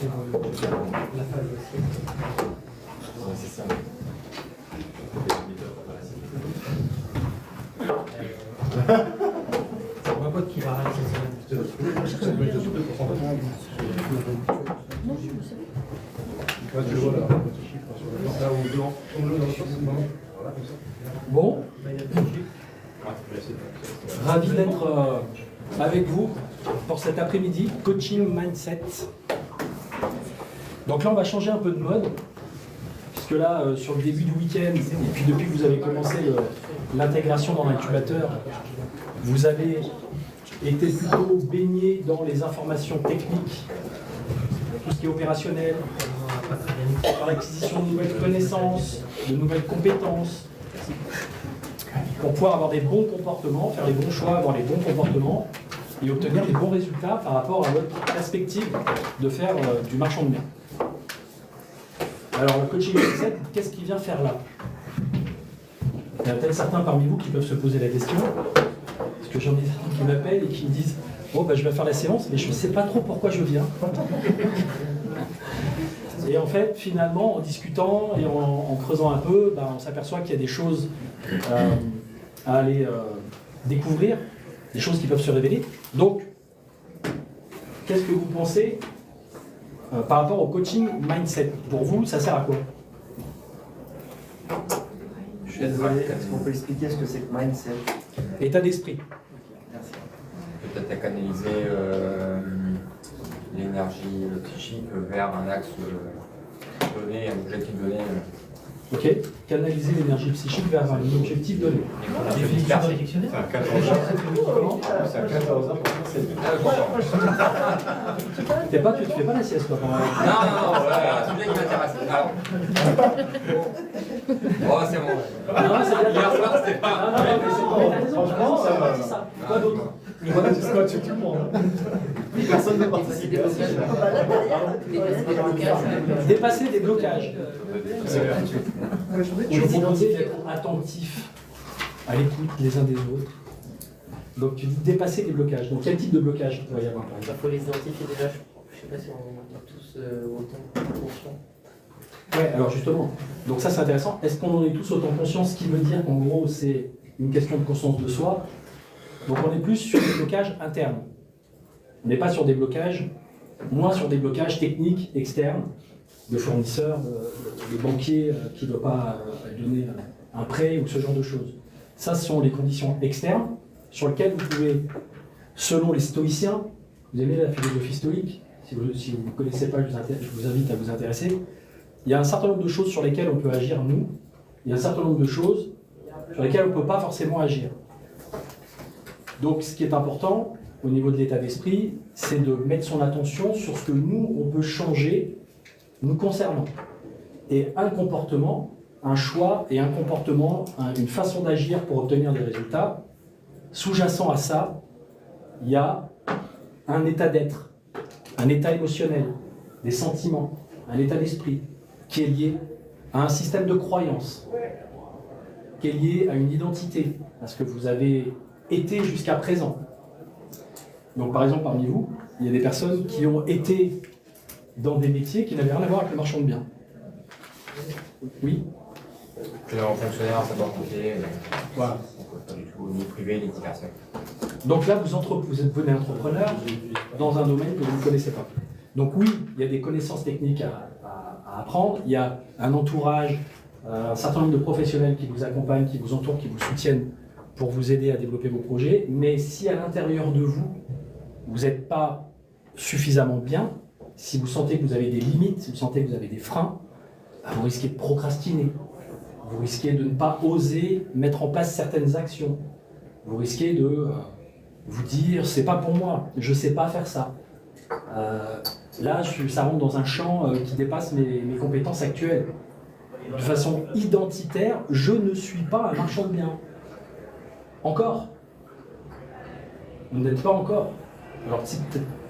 la phase aussi. Ouais, c'est ça. C'est ma pote qui va arrêter cette semaine. Bon, ravi d'être avec vous pour cet après-midi, coaching mindset. Donc là, on va changer un peu de mode, puisque là, sur le début du week-end, et puis depuis que vous avez commencé l'intégration dans l'incubateur, vous avez été plutôt baigné dans les informations techniques, tout ce qui est opérationnel, par l'acquisition de nouvelles connaissances, de nouvelles compétences, pour pouvoir avoir des bons comportements, faire les bons choix, avoir les bons comportements et obtenir des bons résultats par rapport à votre perspective de faire du marchand de biens. Alors le coaching mindset, qu'est-ce qu'il vient faire là? Il y a peut-être certains parmi vous qui peuvent se poser la question, parce que j'en ai certains qui m'appellent et qui me disent « Oh, ben, je vais faire la séance, mais je ne sais pas trop pourquoi je viens. » Et en fait, finalement, en discutant et en creusant un peu, ben, on s'aperçoit qu'il y a des choses à aller découvrir, des choses qui peuvent se révéler. Donc, qu'est-ce que vous pensez par rapport au coaching mindset? Pour vous, ça sert à quoi? Je suis désolé, est-ce qu'on peut expliquer ce que c'est que mindset? État d'esprit. Merci. Peut-être à canaliser l'énergie psychique vers un axe donné, un objectif donné. Ok. Canaliser l'énergie psychique vers un objectif donné. Définition dans le dictionnaire. C'est à 14h. Comment? C'est à 14h pour faire cette Tu fais pas la sieste, toi, quand même. Non, c'est un sujet qui m'intéresse. Alors. Oh, c'est bon. Non, c'est bien. Hier soir, c'était pas. Non, mais c'est bon. T'as raison. Franchement, ça va. C'est ça. Quoi d'autre? Voilà, tu scotches tout le monde. Personne ne participe. Dépasser des blocages. Je vous demandais d'être attentif à l'écoute les uns des autres. Donc tu dis dépasser des blocages. Donc quel type de blocage il pourrait y avoir par Il exemple? faut les identifier déjà. Je ne sais pas si on est tous autant conscients. Ouais, alors justement. Donc ça c'est intéressant. Est-ce qu'on en est tous autant conscients? Ce qui veut dire qu'en gros c'est une question de conscience de soi. Donc on est plus sur des blocages internes. On n'est pas sur des blocages, moins sur des blocages techniques externes, de fournisseurs, de banquiers qui ne doivent pas donner un prêt ou ce genre de choses. Ça, ce sont les conditions externes sur lesquelles vous pouvez, selon les stoïciens, vous aimez la philosophie stoïque, si vous ne connaissez pas, je vous invite à vous intéresser. Il y a un certain nombre de choses sur lesquelles on peut agir nous, il y a un certain nombre de choses sur lesquelles on ne peut pas forcément agir. Donc ce qui est important au niveau de l'état d'esprit, c'est de mettre son attention sur ce que nous, on peut changer nous concernant. Et un comportement, un choix et un comportement, une façon d'agir pour obtenir des résultats, sous-jacent à ça, il y a un état d'être, un état émotionnel, des sentiments, un état d'esprit qui est lié à un système de croyance, qui est lié à une identité, à ce que vous avez été jusqu'à présent. Donc par exemple parmi vous, il y a des personnes qui ont été dans des métiers qui n'avaient rien à voir avec le marchand de biens. Oui. Je suis en fonctionnaire, en sapeur-pompier. Voilà. Pas du tout, ni privé, ni commercial. Donc là, vous êtes devenez entrepreneur dans un domaine que vous ne connaissez pas. Donc oui, il y a des connaissances techniques à apprendre, il y a un entourage, un certain nombre de professionnels qui vous accompagnent, qui vous entourent, qui vous soutiennent pour vous aider à développer vos projets. Mais si à l'intérieur de vous, vous n'êtes pas suffisamment bien, si vous sentez que vous avez des limites, si vous sentez que vous avez des freins, vous risquez de procrastiner. Vous risquez de ne pas oser mettre en place certaines actions. Vous risquez de vous dire « c'est pas pour moi, je ne sais pas faire ça ». Là, ça rentre dans un champ qui dépasse mes compétences actuelles. De façon identitaire, je ne suis pas un marchand de biens. Encore. Vous n'êtes pas encore. Alors,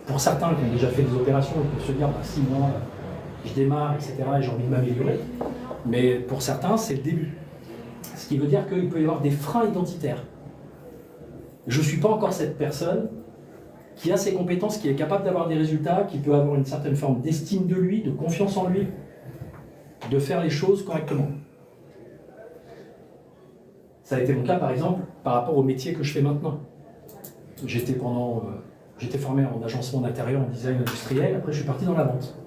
pour certains qui ont déjà fait des opérations, ils peuvent se dire 6 mois, je démarre, etc., et j'ai envie de m'améliorer. Mais pour certains, c'est le début. Ce qui veut dire qu'il peut y avoir des freins identitaires. Je ne suis pas encore cette personne qui a ses compétences, qui est capable d'avoir des résultats, qui peut avoir une certaine forme d'estime de lui, de confiance en lui, de faire les choses correctement. Ça a été mon cas, par exemple, par rapport au métier que je fais maintenant. J'étais formé en agencement d'intérieur, en design industriel, après je suis parti dans la vente.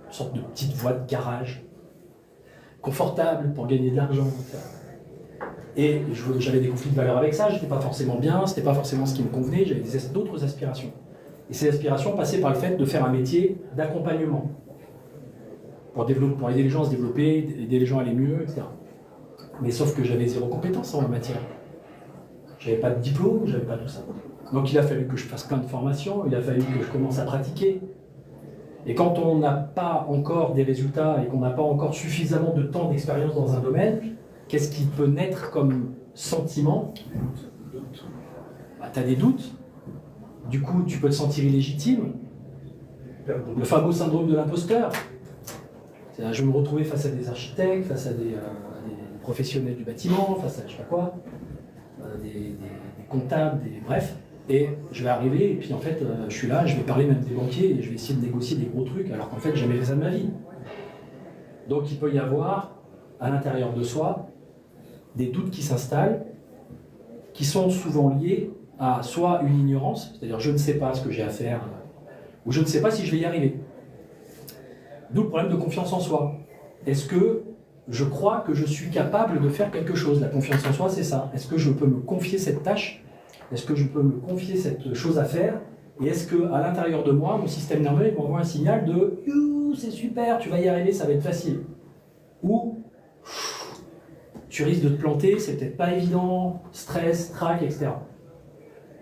Une sorte de petite voie de garage, confortable pour gagner de l'argent. Et j'avais des conflits de valeurs avec ça, j'étais pas forcément bien, c'était pas forcément ce qui me convenait, j'avais d'autres aspirations. Et ces aspirations passaient par le fait de faire un métier d'accompagnement, pour aider les gens à se développer, aider les gens à aller mieux, etc. Mais sauf que j'avais zéro compétence en la matière. J'avais pas de diplôme, j'avais pas tout ça. Donc il a fallu que je fasse plein de formations, il a fallu que je commence à pratiquer. Et quand on n'a pas encore des résultats et qu'on n'a pas encore suffisamment de temps d'expérience dans un domaine, qu'est-ce qui peut naître comme sentiment? Bah, tu as des doutes, du coup tu peux te sentir illégitime. Le fameux syndrome de l'imposteur. Je vais me retrouver face à des architectes, face à des professionnels du bâtiment, face à je sais pas quoi, des comptables, bref. Et je vais arriver, et puis en fait, je suis là, je vais parler même des banquiers, et je vais essayer de négocier des gros trucs, alors qu'en fait, j'ai jamais fait ça de ma vie. Donc il peut y avoir, à l'intérieur de soi, des doutes qui s'installent, qui sont souvent liés à soit une ignorance, c'est-à-dire je ne sais pas ce que j'ai à faire, ou je ne sais pas si je vais y arriver. D'où le problème de confiance en soi. Est-ce que je crois que je suis capable de faire quelque chose? La confiance en soi, c'est ça. Est-ce que je peux me confier cette tâche? Est-ce que je peux me confier cette chose à faire? Et est-ce qu'à l'intérieur de moi, mon système nerveux m'envoie un signal de « Youh, c'est super, tu vas y arriver, ça va être facile » ou « Tu risques de te planter, c'est peut-être pas évident, stress, trac, etc. »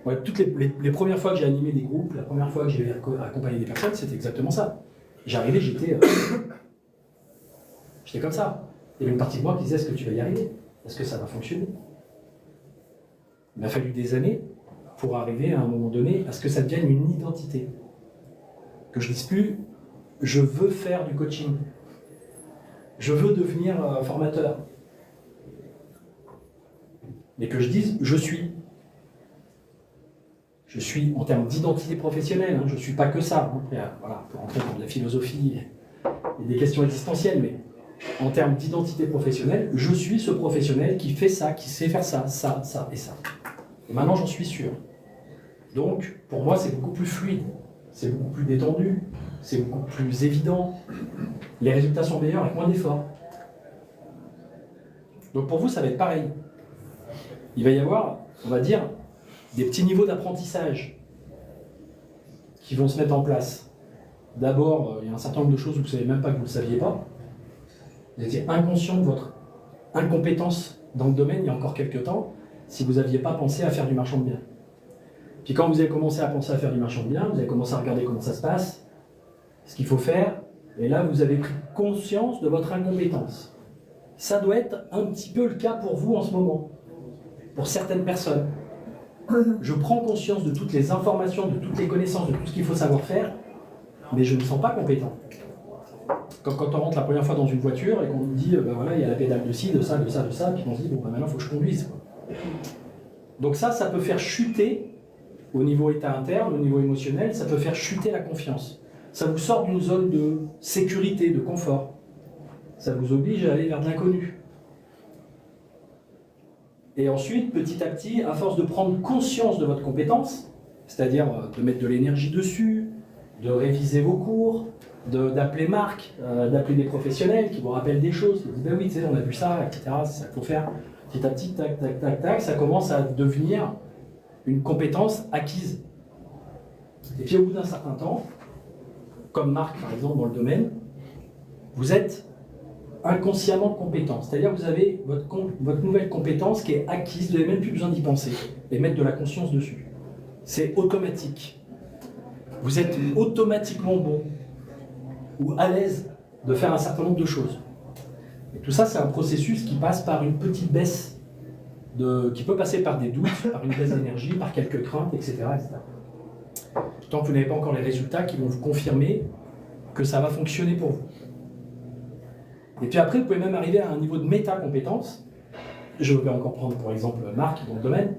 Ouais, toutes les premières fois que j'ai animé des groupes, la première fois que j'ai accompagné des personnes, c'était exactement ça. J'arrivais, j'étais comme ça. Il y avait une partie de moi qui disait « Est-ce que tu vas y arriver? Est-ce que ça va fonctionner ?» Il m'a fallu des années pour arriver à un moment donné à ce que ça devienne une identité. Que je ne dise plus « je veux faire du coaching »,« je veux devenir formateur », mais que je dise « je suis ». Je suis en termes d'identité professionnelle, hein, je ne suis pas que ça. Hein. Voilà, on peut rentrer dans de la philosophie et des questions existentielles, mais en termes d'identité professionnelle, je suis ce professionnel qui fait ça, qui sait faire ça, ça, ça et ça. Et maintenant, j'en suis sûr. Donc, pour moi, c'est beaucoup plus fluide, c'est beaucoup plus détendu, c'est beaucoup plus évident. Les résultats sont meilleurs avec moins d'efforts. Donc, pour vous, ça va être pareil. Il va y avoir, on va dire, des petits niveaux d'apprentissage qui vont se mettre en place. D'abord, il y a un certain nombre de choses où vous ne savez même pas que vous ne le saviez pas. Vous étiez inconscient de votre incompétence dans le domaine il y a encore quelques temps, si vous n'aviez pas pensé à faire du marchand de biens. Puis quand vous avez commencé à penser à faire du marchand de biens, vous avez commencé à regarder comment ça se passe, ce qu'il faut faire, et là vous avez pris conscience de votre incompétence. Ça doit être un petit peu le cas pour vous en ce moment, pour certaines personnes. Je prends conscience de toutes les informations, de toutes les connaissances, de tout ce qu'il faut savoir faire, mais je ne me sens pas compétent. Comme quand on rentre la première fois dans une voiture et qu'on nous dit, ben voilà, il y a la pédale de ci, de ça, de ça, de ça, puis on se dit, bon, ben maintenant, il faut que je conduise. Quoi. Donc ça peut faire chuter, au niveau état interne, au niveau émotionnel, ça peut faire chuter la confiance. Ça vous sort d'une zone de sécurité, de confort. Ça vous oblige à aller vers de l'inconnu. Et ensuite, petit à petit, à force de prendre conscience de votre compétence, c'est-à-dire de mettre de l'énergie dessus, de réviser vos cours, d'appeler Marc, d'appeler des professionnels qui vous rappellent des choses, qui vous disent ben oui, tu sais, on a vu ça, etc., c'est ça qu'il faut faire. Petit à petit, tac, tac, tac, tac, ça commence à devenir une compétence acquise. Et puis au bout d'un certain temps, comme Marc par exemple dans le domaine, vous êtes inconsciemment compétent. C'est-à-dire que vous avez votre nouvelle compétence qui est acquise, vous n'avez même plus besoin d'y penser et mettre de la conscience dessus. C'est automatique. Vous êtes automatiquement bon ou à l'aise de faire un certain nombre de choses. Et tout ça, c'est un processus qui passe par une petite baisse, qui peut passer par des doutes, par une baisse d'énergie, par quelques craintes, etc., etc. Tant que vous n'avez pas encore les résultats qui vont vous confirmer que ça va fonctionner pour vous. Et puis après, vous pouvez même arriver à un niveau de méta-compétence. Je vais encore prendre, par exemple, Marc dans le domaine.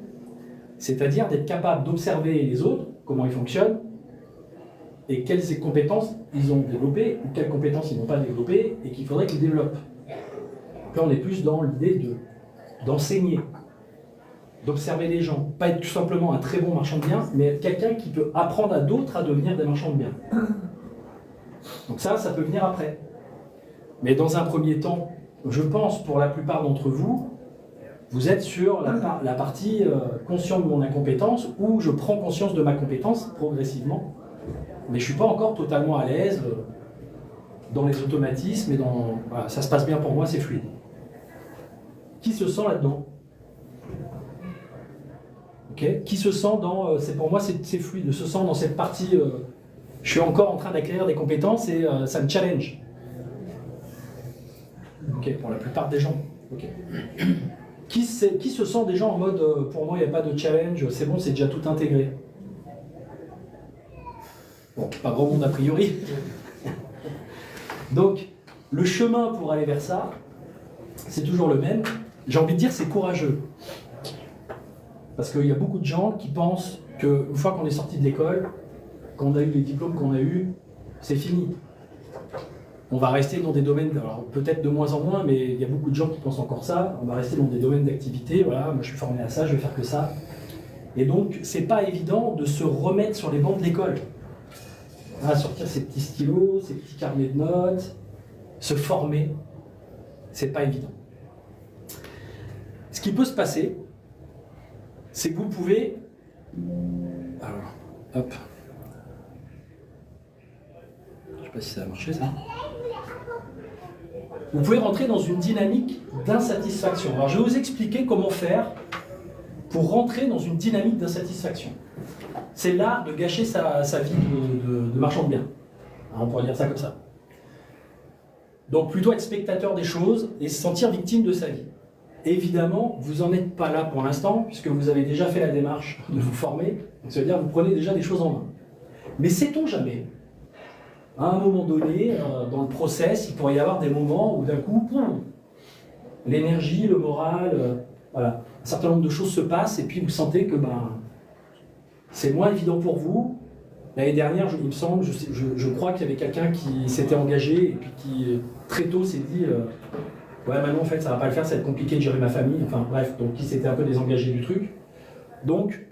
C'est-à-dire d'être capable d'observer les autres comment ils fonctionnent et quelles compétences ils ont développées ou quelles compétences ils n'ont pas développées et qu'il faudrait qu'ils développent. Là, on est plus dans l'idée d'enseigner, d'observer les gens, pas être tout simplement un très bon marchand de biens, mais être quelqu'un qui peut apprendre à d'autres à devenir des marchands de biens. Donc ça peut venir après. Mais dans un premier temps, je pense pour la plupart d'entre vous, vous êtes sur la partie consciente de mon incompétence, où je prends conscience de ma compétence progressivement, mais je ne suis pas encore totalement à l'aise dans les automatismes, et voilà, ça se passe bien pour moi, c'est fluide. Qui se sent là-dedans? Okay. Qui se sent dans... pour moi, c'est fluide, se sent dans cette partie... je suis encore en train d'acquérir des compétences et ça me challenge. Ok, pour la plupart des gens. Okay. Qui se sent déjà en mode pour moi il n'y a pas de challenge, c'est bon, c'est déjà tout intégré. Bon, pas grand monde a priori. Donc, le chemin pour aller vers ça, c'est toujours le même. J'ai envie de dire c'est courageux. Parce qu'il y a beaucoup de gens qui pensent qu'une fois qu'on est sorti de l'école, qu'on a eu les diplômes qu'on a eus, c'est fini. On va rester dans des domaines, alors peut-être de moins en moins, mais il y a beaucoup de gens qui pensent encore ça. On va rester dans des domaines d'activité. Voilà, moi je suis formé à ça, je vais faire que ça. Et donc, c'est pas évident de se remettre sur les bancs de l'école. Sortir ses petits stylos, ses petits carnets de notes, se former, c'est pas évident. Ce qui peut se passer, c'est que vous pouvez... Alors, hop. Je sais pas si ça va marcher ça. Vous pouvez rentrer dans une dynamique d'insatisfaction. Alors je vais vous expliquer comment faire pour rentrer dans une dynamique d'insatisfaction. C'est l'art de gâcher sa vie de marchand de biens. On pourrait dire ça comme ça. Donc plutôt être spectateur des choses et se sentir victime de sa vie. Évidemment, vous n'en êtes pas là pour l'instant, puisque vous avez déjà fait la démarche de vous former. Donc ça veut dire que vous prenez déjà des choses en main. Mais sait-on jamais, à un moment donné, dans le process, il pourrait y avoir des moments où d'un coup, l'énergie, le moral, voilà, un certain nombre de choses se passent et puis vous sentez que c'est moins évident pour vous. L'année dernière, il me semble, je crois qu'il y avait quelqu'un qui s'était engagé et puis qui très tôt s'est dit ouais, maintenant en fait ça va pas le faire, ça va être compliqué de gérer ma famille, enfin bref, donc qui s'était un peu désengagé du truc. Donc,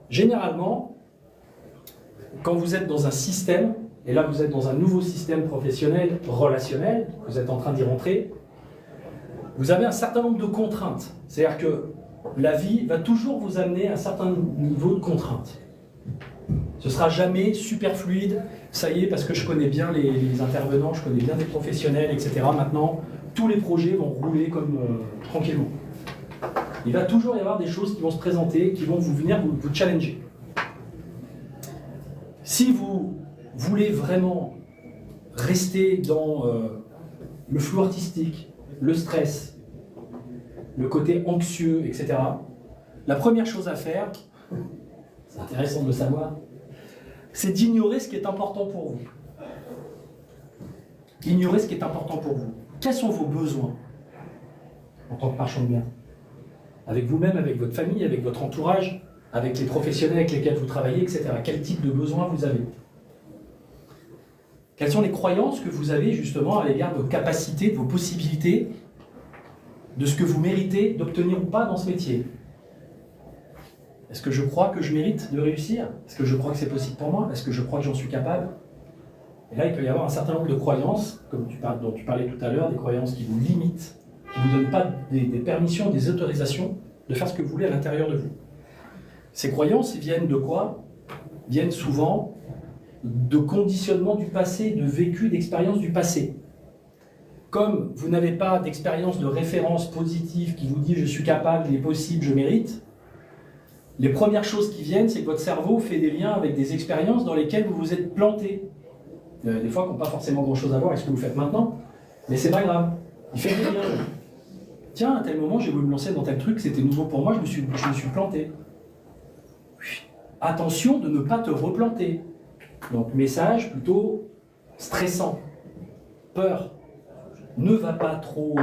généralement, quand vous êtes dans un système, et là vous êtes dans un nouveau système professionnel, relationnel, vous êtes en train d'y rentrer, vous avez un certain nombre de contraintes. C'est-à-dire que la vie va toujours vous amener à un certain niveau de contraintes. Ce ne sera jamais super fluide, ça y est, parce que je connais bien les intervenants, je connais bien des professionnels, etc. Maintenant, tous les projets vont rouler comme tranquillement. Il va toujours y avoir des choses qui vont se présenter, qui vont venir vous challenger. Si vous voulez vraiment rester dans le flou artistique, le stress, le côté anxieux, etc., la première chose à faire, c'est intéressant de le savoir, c'est d'ignorer ce qui est important pour vous. Ignorer ce qui est important pour vous. Quels sont vos besoins en tant que marchand de biens? Avec vous-même, avec votre famille, avec votre entourage, avec les professionnels avec lesquels vous travaillez, etc. Quel type de besoins vous avez? Quelles sont les croyances que vous avez justement à l'égard de vos capacités, de vos possibilités, de ce que vous méritez d'obtenir ou pas dans ce métier? Est-ce que je crois que je mérite de réussir? Est-ce que je crois que c'est possible pour moi? Est-ce que je crois que j'en suis capable? Et là, il peut y avoir un certain nombre de croyances, dont tu parlais tout à l'heure, des croyances qui vous limitent, qui ne vous donnent pas des permissions, des autorisations de faire ce que vous voulez à l'intérieur de vous. Ces croyances viennent de quoi? Viennent souvent de conditionnement du passé, de vécu, d'expérience du passé. Comme vous n'avez pas d'expérience de référence positive qui vous dit « je suis capable, il est possible, je mérite », les premières choses qui viennent, c'est que votre cerveau fait des liens avec des expériences dans lesquelles vous vous êtes planté. Des fois, qui n'ont pas forcément grand-chose à voir avec ce que vous faites maintenant, mais c'est pas grave. Il fait des liens. Tiens, à tel moment, j'ai voulu me lancer dans tel truc, c'était nouveau pour moi, je me suis planté. Attention de ne pas te replanter. Donc, message plutôt stressant. Peur. Ne va pas trop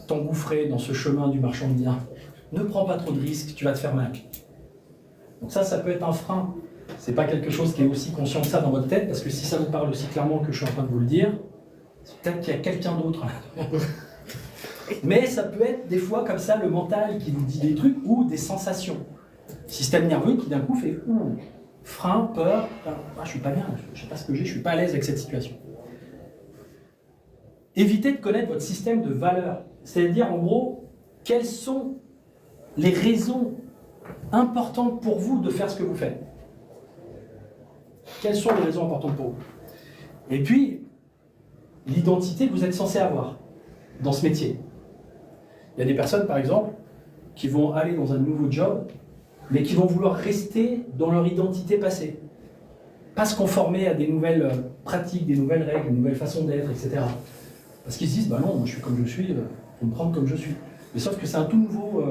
t'engouffrer dans ce chemin du marchand de biens. Ne prends pas trop de risques, tu vas te faire mal. Donc ça peut être un frein. C'est pas quelque chose qui est aussi conscient que ça dans votre tête, parce que si ça vous parle aussi clairement que je suis en train de vous le dire, c'est peut-être qu'il y a quelqu'un d'autre. Mais ça peut être des fois comme ça le mental qui vous dit des trucs ou des sensations. Système nerveux qui d'un coup fait frein, peur, je suis pas bien, je sais pas ce que j'ai, je suis pas à l'aise avec cette situation. Évitez de connaître votre système de valeurs. C'est-à-dire en gros, quelles sont les raisons importantes pour vous de faire ce que vous faites. Quelles sont les raisons importantes pour vous? Et puis, l'identité que vous êtes censé avoir dans ce métier. Il y a des personnes, par exemple, qui vont aller dans un nouveau job, mais qui vont vouloir rester dans leur identité passée. Pas se conformer à des nouvelles pratiques, des nouvelles règles, des nouvelles façons d'être, etc. Parce qu'ils se disent, bah non, moi je suis comme je suis, faut me prendre comme je suis. Mais sauf que c'est un tout nouveau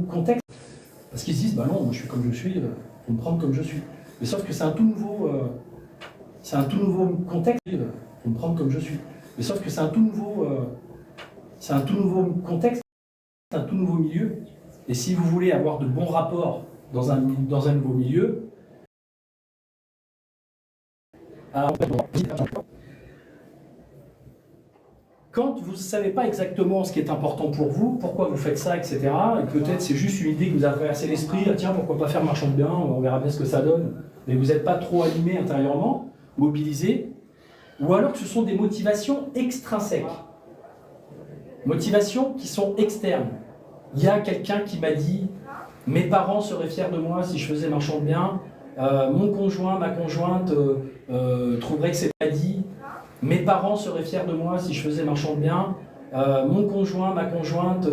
contexte. Parce qu'ils se disent, bah non, moi je suis comme je suis, faut me prendre comme je suis. Mais sauf que c'est un tout nouveau contexte, faut me prendre comme je suis. Mais sauf que c'est un tout nouveau contexte, un tout nouveau milieu. Et si vous voulez avoir de bons rapports dans un nouveau milieu, quand vous ne savez pas exactement ce qui est important pour vous, pourquoi vous faites ça, etc., et peut-être c'est juste une idée qui vous a traversé l'esprit, ah, tiens, pourquoi pas faire marchand de biens, on verra bien ce que ça donne, mais vous n'êtes pas trop animé intérieurement, mobilisé, ou alors que ce sont des motivations extrinsèques, motivations qui sont externes. Il y a quelqu'un qui m'a dit, mes parents seraient fiers de moi si je faisais marchand de biens, mon conjoint, ma conjointe trouverait que c'est pas dit, mes parents seraient fiers de moi si je faisais marchand de biens, mon conjoint, ma conjointe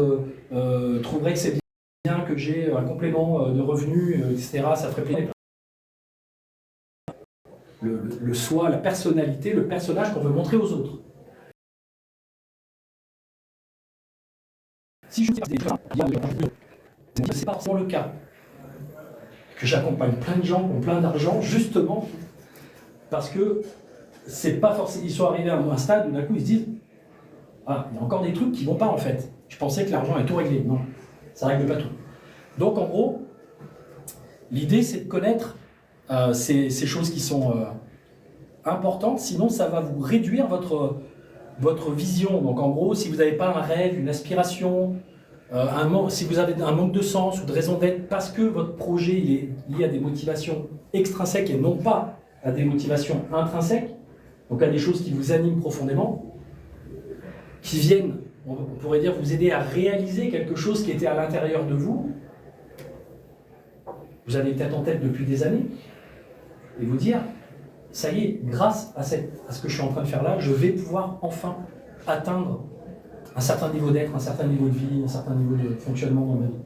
trouverait que c'est bien que j'ai un complément de revenus, etc. Ça ferait plaisir. Le soi, la personnalité, le personnage qu'on veut montrer aux autres. Si je dis c'est pas forcément le cas. Que j'accompagne plein de gens qui ont plein d'argent, justement, parce que c'est pas forcément. Ils sont arrivés à un stade où d'un coup ils se disent, ah, il y a encore des trucs qui vont pas en fait. Je pensais que l'argent est tout réglé. Non, ça règle pas tout. Donc en gros, l'idée c'est de connaître ces choses qui sont importantes, sinon ça va vous réduire votre vision. Donc en gros, si vous n'avez pas un rêve, une aspiration, si vous avez un manque de sens ou de raison d'être parce que votre projet il est lié à des motivations extrinsèques et non pas à des motivations intrinsèques, donc à des choses qui vous animent profondément, qui viennent, on pourrait dire, vous aider à réaliser quelque chose qui était à l'intérieur de vous, vous avez peut-être en tête depuis des années, et vous dire, ça y est, grâce à ce que je suis en train de faire là, je vais pouvoir enfin atteindre un certain niveau d'être, un certain niveau de vie, un certain niveau de fonctionnement dans ma vie.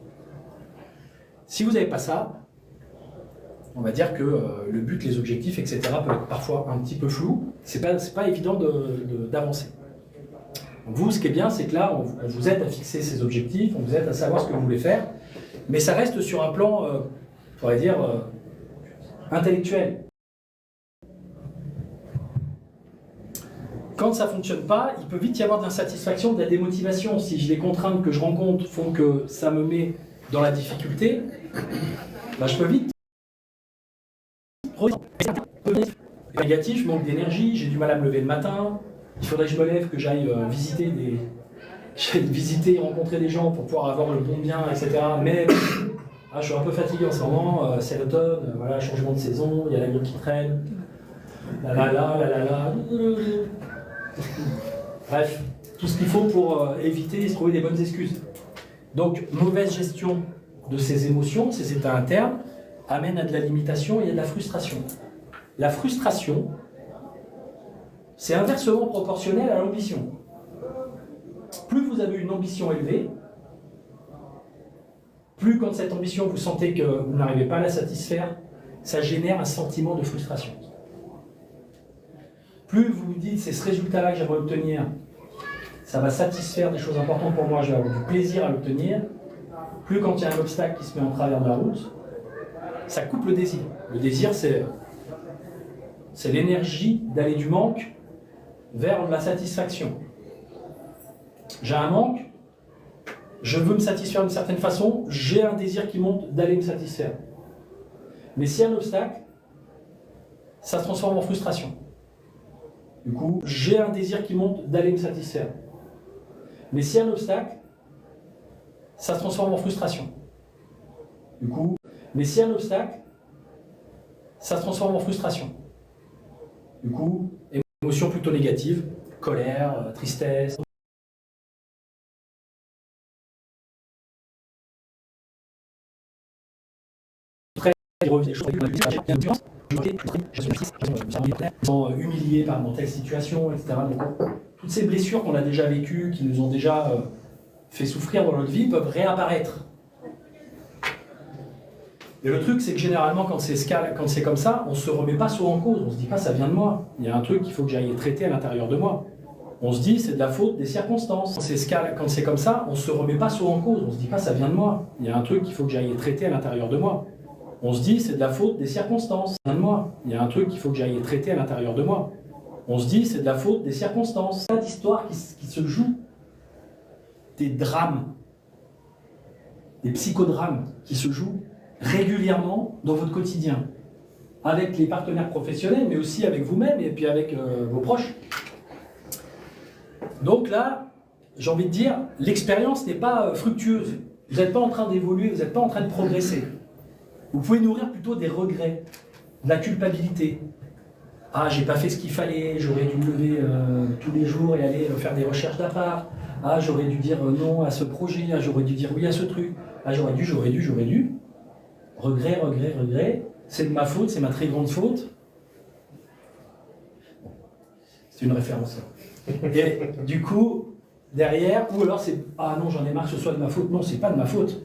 Si vous n'avez pas ça, on va dire que le but, les objectifs, etc. peuvent être parfois un petit peu flous. C'est pas évident d'avancer. Vous, ce qui est bien, c'est que là, on vous aide à fixer ces objectifs, on vous aide à savoir ce que vous voulez faire, mais ça reste sur un plan, on pourrait dire, intellectuel. Quand ça ne fonctionne pas, il peut vite y avoir de l'insatisfaction, de la démotivation. Si les contraintes que je rencontre font que ça me met dans la difficulté, bah je peux vite négatif, je manque d'énergie, j'ai du mal à me lever le matin, il faudrait que je me lève, que j'aille visiter et rencontrer des gens pour pouvoir avoir le bon bien, etc. Mais je suis un peu fatigué en ce moment, c'est l'automne, voilà, changement de saison, il y a la grippe qui traîne, Bref, tout ce qu'il faut pour éviter et se trouver des bonnes excuses. Donc, mauvaise gestion de ces émotions, ces états internes, amène à de la limitation et à de la frustration. La frustration, c'est inversement proportionnel à l'ambition. Plus vous avez une ambition élevée, plus quand cette ambition, vous sentez que vous n'arrivez pas à la satisfaire, ça génère un sentiment de frustration. Plus vous vous dites, c'est ce résultat-là que j'aimerais obtenir, ça va satisfaire des choses importantes pour moi, je vais avoir du plaisir à l'obtenir, plus quand il y a un obstacle qui se met en travers de la route, ça coupe le désir. Le désir, c'est l'énergie d'aller du manque vers la satisfaction. J'ai un manque, je veux me satisfaire d'une certaine façon, j'ai un désir qui monte d'aller me satisfaire. Mais s'il y a un obstacle, ça se transforme en frustration. Du coup, j'ai un désir qui monte d'aller me satisfaire. Mais s'il y a un obstacle, ça se transforme en frustration. Du coup, mais s'il y a un obstacle, ça se transforme en frustration. Du coup, émotion plutôt négative, colère, tristesse. Humiliés par dans telle situation, etc. Donc, toutes ces blessures qu'on a déjà vécues, qui nous ont déjà fait souffrir dans notre vie, peuvent réapparaître. Et le truc, c'est que généralement, quand c'est comme ça, on ne se remet pas souvent en cause. On ne se dit pas, ça vient de moi. Il y a un truc qu'il faut que j'aille traiter à l'intérieur de moi. On se dit, c'est de la faute des circonstances. Quand c'est comme ça, on ne se remet pas souvent en cause. On ne se dit pas, ça vient de moi. Il y a un truc qu'il faut que j'aille traiter à l'intérieur de moi. On se dit, c'est de la faute des circonstances. Ça vient de moi. Il y a un truc qu'il faut que j'aille traiter à l'intérieur de moi. On se dit, c'est de la faute des circonstances. Il y a d'histoires qui se jouent. Des drames. Des psychodrames qui se jouent régulièrement dans votre quotidien, avec les partenaires professionnels, mais aussi avec vous-même et puis avec vos proches. Donc là, j'ai envie de dire, l'expérience n'est pas fructueuse. Vous n'êtes pas en train d'évoluer, vous n'êtes pas en train de progresser. Vous pouvez nourrir plutôt des regrets, de la culpabilité. Ah, j'ai pas fait ce qu'il fallait, j'aurais dû me lever tous les jours et aller faire des recherches d'appart. Ah, j'aurais dû dire non à ce projet, ah, j'aurais dû dire oui à ce truc. Ah, j'aurais dû. Regret, c'est de ma faute, c'est ma très grande faute. C'est une référence. Et du coup, derrière, ou alors c'est « Ah non, j'en ai marre que ce soit de ma faute ». Non, c'est pas de ma faute.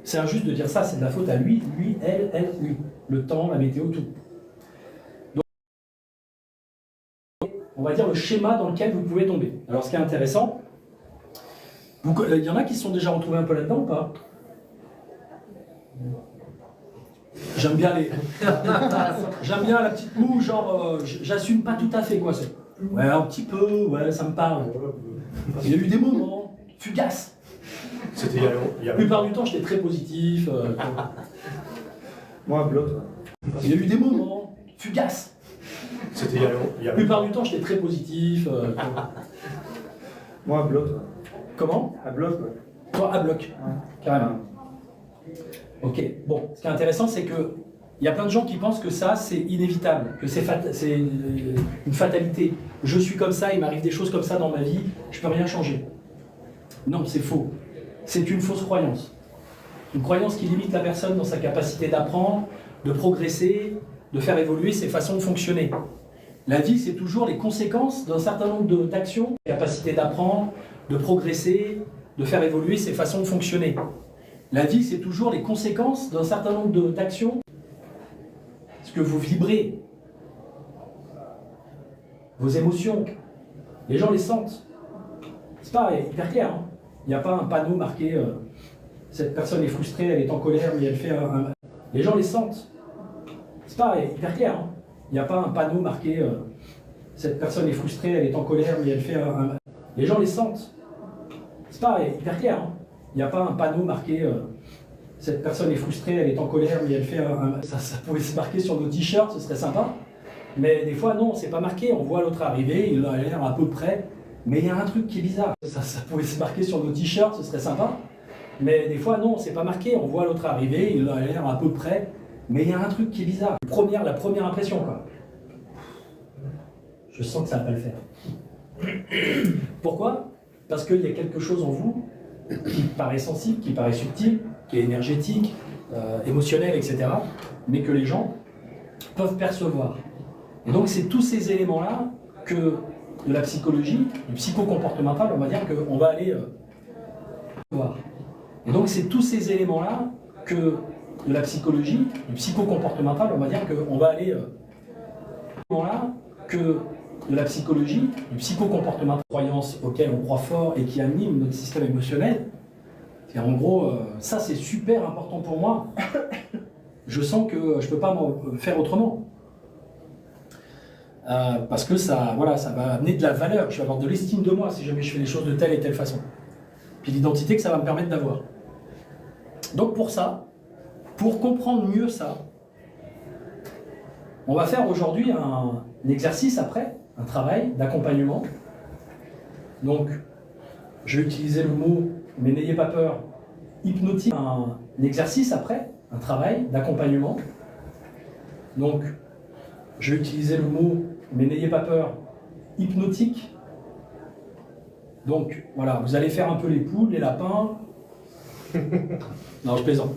C'est injuste de dire ça, c'est de la faute à lui, elle, lui. Le temps, la météo, tout. Donc, on va dire le schéma dans lequel vous pouvez tomber. Alors, ce qui est intéressant, il y en a qui se sont déjà retrouvés un peu là-dedans ou pas ? J'aime bien la petite moue, genre j'assume pas tout à fait quoi. Ouais, un petit peu, ouais, ça me parle. Il y a eu des moments fugaces. C'était La plupart du temps, j'étais très positif. Moi, bloc. Il y a eu des moments fugaces. C'était La plupart du temps, j'étais très positif. Moi, bloc. Comment ? À bloc, ouais. Toi, à bloc, carrément. Ok, bon, ce qui est intéressant, c'est que il y a plein de gens qui pensent que ça, c'est inévitable, que c'est une fatalité. Je suis comme ça, il m'arrive des choses comme ça dans ma vie, je peux rien changer. Non, c'est faux. C'est une fausse croyance. Une croyance qui limite la personne dans sa capacité d'apprendre, de progresser, de faire évoluer ses façons de fonctionner. La vie, c'est toujours les conséquences d'un certain nombre d'actions, capacité d'apprendre, de progresser, de faire évoluer ses façons de fonctionner. La vie, c'est toujours les conséquences d'un certain nombre d'actions. Ce que vous vibrez, vos émotions, les gens les sentent. C'est pas hyper clair. Hein. Il n'y a pas un panneau marqué cette personne est frustrée, elle est en colère, mais elle fait un... Les gens les sentent. C'est pas hyper clair. Hein. Il n'y a pas un panneau marqué cette personne est frustrée, elle est en colère, mais elle fait un... Les gens les sentent. C'est pas hyper clair. Hein. Il n'y a pas un panneau marqué cette personne est frustrée, elle est en colère, mais elle fait un... Ça pouvait se marquer sur nos t-shirts, ce serait sympa. Mais des fois, non, c'est pas marqué. On voit l'autre arriver, il a l'air à peu près. Mais il y a un truc qui est bizarre. Ça pouvait se marquer sur nos t-shirts, ce serait sympa. Mais des fois, non, c'est pas marqué. On voit l'autre arriver, il a l'air à peu près. Mais il y a un truc qui est bizarre. La première impression, quoi. Je sens que ça va pas le faire. Pourquoi ? Parce qu'il y a quelque chose en vous qui paraît sensible, qui paraît subtil, qui est énergétique, émotionnel, etc. Mais que les gens peuvent percevoir. Et donc, c'est tous ces éléments-là que de la psychologie, du psycho-comportemental, on va dire qu'on va aller voir. Et donc, c'est tous ces éléments-là que de la psychologie, du psycho-comportemental, on va dire qu'on va aller que de la psychologie, du psycho-comportemental, croyances auxquelles on croit fort et qui animent notre système émotionnel. Et en gros, ça c'est super important pour moi. Je sens que je ne peux pas faire autrement. Parce que ça, voilà, ça va amener de la valeur. Je vais avoir de l'estime de moi si jamais je fais les choses de telle et telle façon. puis l'identité que ça va me permettre d'avoir. Donc pour ça, pour comprendre mieux ça, on va faire aujourd'hui un exercice après, un travail d'accompagnement. Donc, je vais utiliser le mot, mais n'ayez pas peur, hypnotique, un exercice après, un travail d'accompagnement. Donc, je vais utiliser le mot, mais n'ayez pas peur, hypnotique. Donc, voilà, vous allez faire un peu les poules, les lapins. Non, je plaisante.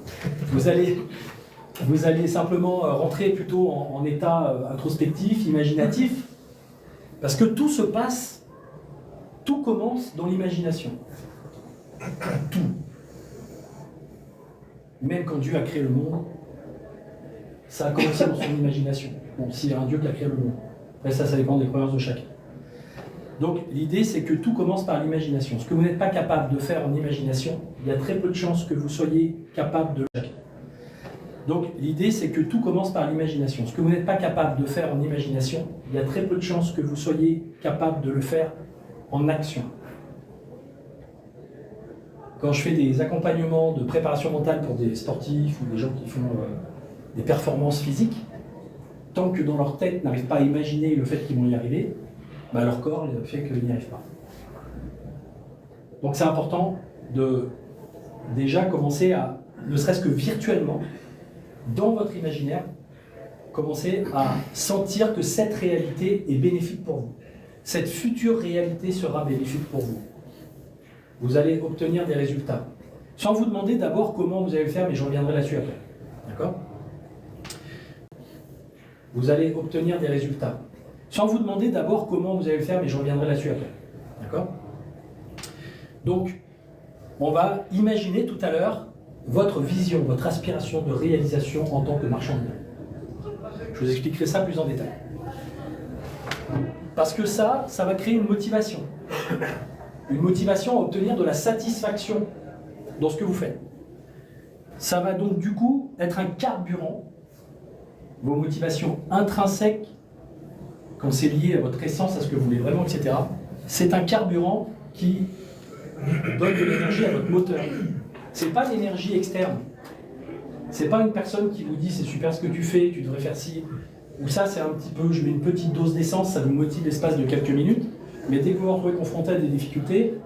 Vous allez simplement rentrer plutôt en état introspectif, imaginatif, parce que tout se passe, tout commence dans l'imagination. Tout. Même quand Dieu a créé le monde, ça a commencé dans son imagination. Bon, s'il y a un Dieu qui a créé le monde. Après ça dépend des croyances de chacun. Donc l'idée, c'est que tout commence par l'imagination. Ce que vous n'êtes pas capable de faire en imagination, il y a très peu de chances que vous soyez capable de le faire. Donc l'idée, c'est que tout commence par l'imagination. Ce que vous n'êtes pas capable de faire en imagination, il y a très peu de chances que vous soyez capable de le faire en action. Quand je fais des accompagnements de préparation mentale pour des sportifs ou des gens qui font des performances physiques, tant que dans leur tête n'arrivent pas à imaginer le fait qu'ils vont y arriver, bah leur corps fait qu'ils n'y arrivent pas. Donc c'est important de déjà commencer à, ne serait-ce que virtuellement, dans votre imaginaire, commencer à sentir que cette réalité est bénéfique pour vous. Cette future réalité sera bénéfique pour vous. Vous allez obtenir des résultats. Sans vous demander d'abord comment vous allez le faire, mais je reviendrai là-dessus après. D'accord ? Vous allez obtenir des résultats. Sans vous demander d'abord comment vous allez le faire, mais je reviendrai là-dessus après. D'accord ? Donc, on va imaginer tout à l'heure votre vision, votre aspiration de réalisation en tant que marchand de biens. Je vous expliquerai ça plus en détail. Parce que ça va créer une motivation. Une motivation à obtenir de la satisfaction dans ce que vous faites. Ça va donc du coup être un carburant. Vos motivations intrinsèques, quand c'est lié à votre essence, à ce que vous voulez vraiment, etc., c'est un carburant qui donne de l'énergie à votre moteur. C'est pas l'énergie externe. C'est pas une personne qui vous dit c'est super ce que tu fais, tu devrais faire ci. Ou ça, c'est un petit peu, je mets une petite dose d'essence, ça vous motive l'espace de quelques minutes. Mais dès que vous vous retrouvez confronté à des difficultés,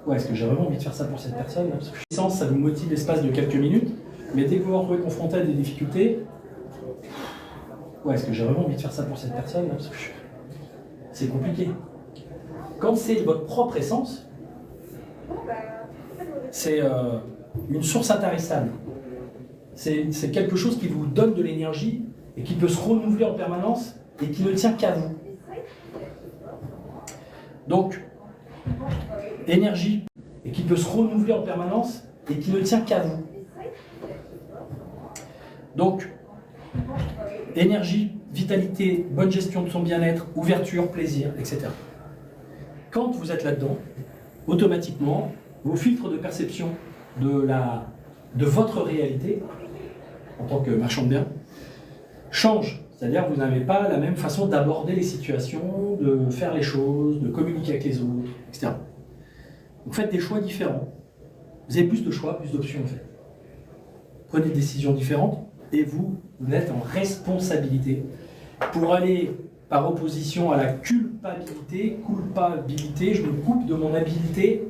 ouais, est-ce que j'ai vraiment envie de faire ça pour cette personne? L'essence, ça vous motive l'espace de quelques minutes. Mais dès que vous vous retrouvez confronté à des difficultés, ouais, est-ce que j'ai vraiment envie de faire ça pour cette personne? C'est compliqué. Quand c'est votre propre essence, c'est une source intarissable. C'est quelque chose qui vous donne de l'énergie et qui peut se renouveler en permanence et qui ne tient qu'à vous. Donc, énergie et qui peut se renouveler en permanence et qui ne tient qu'à vous. Donc, énergie, vitalité, bonne gestion de son bien-être, ouverture, plaisir, etc. Quand vous êtes là-dedans, automatiquement, vos filtres de perception de votre réalité, en tant que marchand de biens, changent. C'est-à-dire que vous n'avez pas la même façon d'aborder les situations, de faire les choses, de communiquer avec les autres, etc. Vous faites des choix différents. Vous avez plus de choix, plus d'options en fait. Prenez des décisions différentes et vous êtes en responsabilité pour aller par opposition à la culpabilité, je me coupe de mon habilité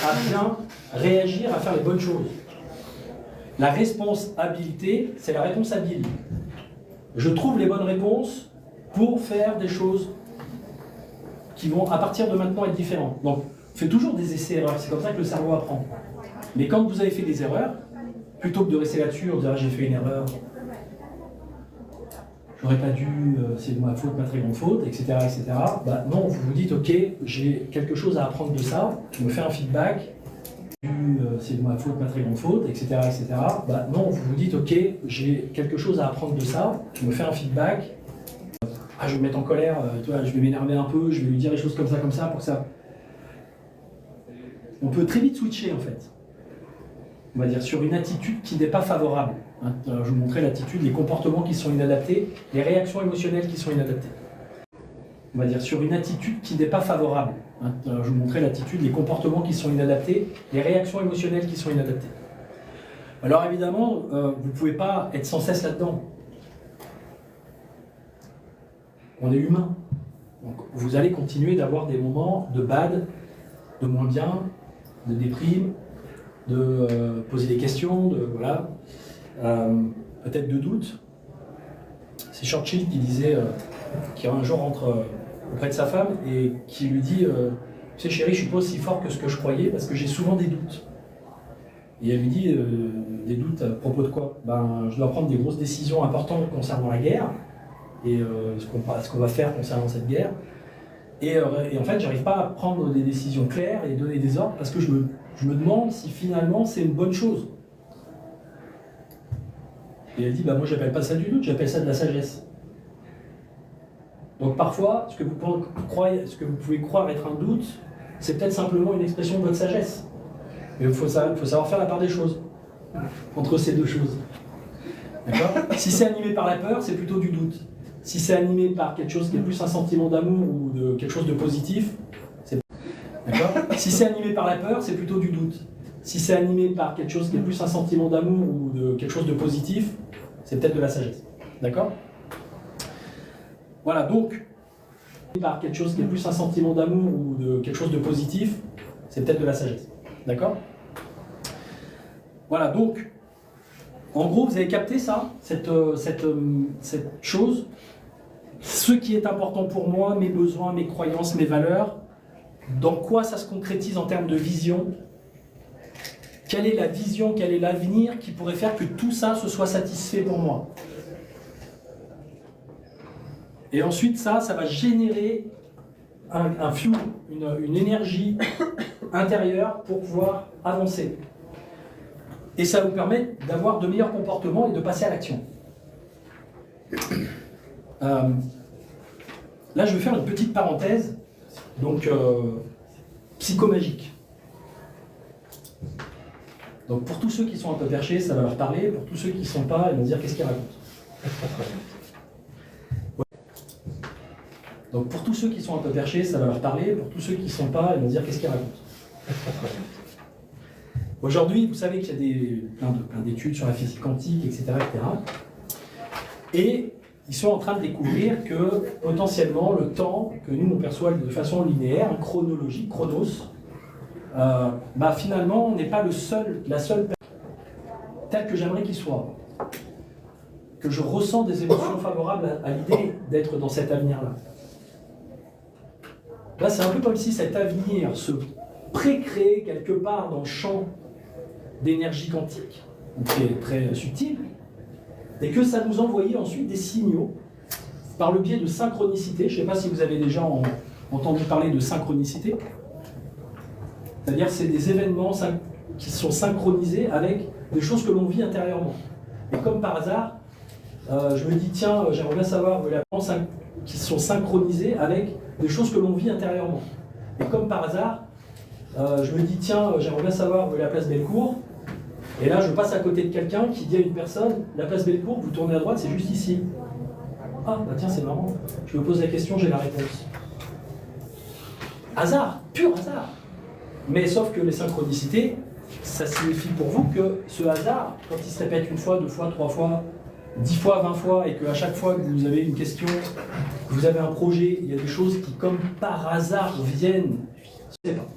à bien réagir, à faire les bonnes choses. La responsabilité, c'est la réponse habile. Je trouve les bonnes réponses pour faire des choses qui vont, à partir de maintenant, être différentes. Donc, faites toujours des essais-erreurs, c'est comme ça que le cerveau apprend. Mais quand vous avez fait des erreurs, plutôt que de rester là-dessus, on dirait j'ai fait une erreur, j'aurais pas dû, c'est de ma faute, ma très grande faute, etc. etc. Bah, non, vous vous dites, ok, j'ai quelque chose à apprendre de ça, je me fais un feedback, c'est de ma faute, ma très grande faute, etc. etc. Bah, non, vous vous dites, ok, j'ai quelque chose à apprendre de ça, je me fais un feedback, je vais me mettre en colère, je vais m'énerver un peu, je vais lui dire les choses comme ça, pour que ça... On peut très vite switcher en fait. On va dire sur une attitude qui n'est pas favorable. Je vais vous montrer l'attitude, les comportements qui sont inadaptés, les réactions émotionnelles qui sont inadaptées. on va dire, sur une attitude qui n'est pas favorable. Hein. Je vous montrais l'attitude, les comportements qui sont inadaptés, les réactions émotionnelles qui sont inadaptées. Alors évidemment, vous ne pouvez pas être sans cesse là-dedans. On est humain. Donc, vous allez continuer d'avoir des moments de bad, de moins bien, de déprime, de poser des questions, de voilà, peut-être de doute. C'est Churchill qui disait, qui un jour rentre auprès de sa femme et qui lui dit tu sais chérie, je suis pas aussi fort que ce que je croyais parce que j'ai souvent des doutes. Et elle lui dit des doutes à propos de quoi? Ben, je dois prendre des grosses décisions importantes concernant la guerre et ce qu'on va faire concernant cette guerre. Et en fait, j'arrive pas à prendre des décisions claires et donner des ordres parce que je me demande si finalement c'est une bonne chose. Et elle dit, bah moi j'appelle pas ça du doute, j'appelle ça de la sagesse. Donc parfois, ce que vous pouvez croire être un doute, c'est peut-être simplement une expression de votre sagesse. Mais il faut savoir faire la part des choses, entre ces deux choses. D'accord? Si c'est animé par la peur, c'est plutôt du doute. Si c'est animé par quelque chose qui est plus un sentiment d'amour ou de quelque chose de positif, c'est... D'accord? Si c'est animé par la peur, c'est plutôt du doute. Si c'est animé par quelque chose qui est plus un sentiment d'amour ou de quelque chose de positif, c'est peut-être de la sagesse. D'accord? Voilà, donc, par quelque chose qui est plus un sentiment d'amour ou de quelque chose de positif, c'est peut-être de la sagesse. D'accord? Voilà, donc, en gros, vous avez capté ça, cette chose. Ce qui est important pour moi, mes besoins, mes croyances, mes valeurs, dans quoi ça se concrétise en termes de vision? Quelle est la vision, quel est l'avenir qui pourrait faire que tout ça se soit satisfait pour moi? Et ensuite, ça va générer un fuel, une énergie intérieure pour pouvoir avancer. Et ça vous permet d'avoir de meilleurs comportements et de passer à l'action. Là, je vais faire une petite parenthèse, donc psychomagique. Donc pour tous ceux qui sont un peu perchés, ça va leur parler. Pour tous ceux qui ne sont pas, ils vont dire qu'est-ce qu'ils racontent. Donc pour tous ceux qui sont un peu perchés, ça va leur parler. Pour tous ceux qui ne sont pas, ils vont dire qu'est-ce qu'ils racontent. Aujourd'hui, vous savez qu'il y a plein d'études sur la physique quantique, etc., etc. Et ils sont en train de découvrir que potentiellement le temps que nous on perçoit de façon linéaire, chronologique, chronos, finalement on n'est pas la seule personne telle que j'aimerais qu'il soit. Que je ressens des émotions favorables à l'idée d'être dans cet avenir-là. Là, c'est un peu comme si cet avenir se pré-créait quelque part dans le champ d'énergie quantique, qui est très subtil, et que ça nous envoyait ensuite des signaux par le biais de synchronicité. Je ne sais pas si vous avez déjà entendu parler de synchronicité. C'est-à-dire c'est des événements qui sont synchronisés avec des choses que l'on vit intérieurement. Et comme par hasard, je me dis, tiens, j'aimerais bien savoir qui sont synchronisés avec des choses que l'on vit intérieurement. Et comme par hasard, je me dis, tiens, j'aimerais bien savoir où est la place Bellecour. Et là, je passe à côté de quelqu'un qui dit à une personne, la place Bellecour, vous tournez à droite, c'est juste ici. Ah, bah tiens, c'est marrant. Je me pose la question, j'ai la réponse. Hasard, pur hasard. Mais sauf que les synchronicités, ça signifie pour vous que ce hasard, quand il se répète une fois, deux fois, trois fois, 10 fois, 20 fois, et qu'à chaque fois que vous avez une question, que vous avez un projet, il y a des choses qui, comme par hasard, viennent, je ne sais pas.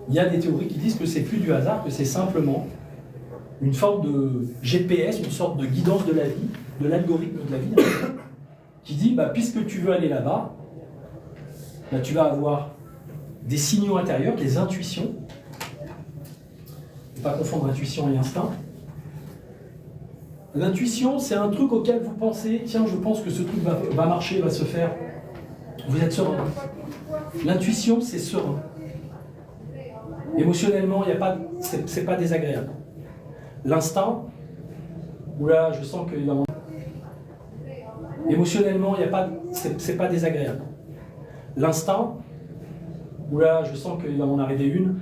Il y a des théories qui disent que c'est plus du hasard, que c'est simplement une forme de GPS, une sorte de guidance de la vie, de l'algorithme de la vie, qui dit, puisque tu veux aller là-bas, tu vas avoir des signaux intérieurs, des intuitions. Ne pas confondre intuition et instinct. L'intuition, c'est un truc auquel vous pensez, tiens, je pense que ce truc va marcher, va se faire. Vous êtes serein. L'intuition, c'est serein. Émotionnellement, c'est pas désagréable. L'instinct, où là, je sens qu'il va m'en... Émotionnellement, c'est pas désagréable. L'instinct, où là, je sens qu'il va m'en arriver une,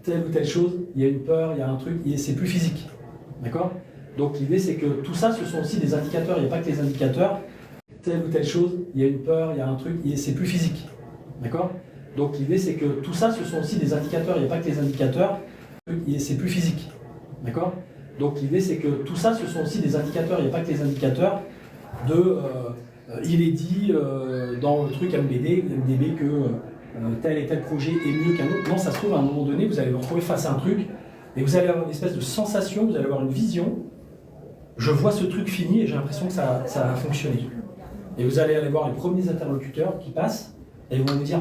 telle ou telle chose, il y a une peur, il y a un truc, c'est plus physique. D'accord? Donc l'idée, c'est que tout ça, ce sont aussi des indicateurs. Il n'y a pas que les indicateurs. telle ou telle chose, il y a une peur, il y a un truc, c'est plus physique. D'accord? Donc l'idée c'est que tout ça, ce sont aussi des indicateurs, il n'y a pas que les indicateurs, c'est plus physique. D'accord? Donc l'idée c'est que tout ça, ce sont aussi des indicateurs, il n'y a pas que les indicateurs de il est dit dans le truc MDB que tel et tel projet est mieux qu'un autre. Non, ça se trouve à un moment donné, vous allez vous retrouver face à un truc et vous allez avoir une espèce de sensation, vous allez avoir une vision. Je vois ce truc fini et j'ai l'impression que ça a fonctionné. Et vous allez aller voir les premiers interlocuteurs qui passent et ils vont vous dire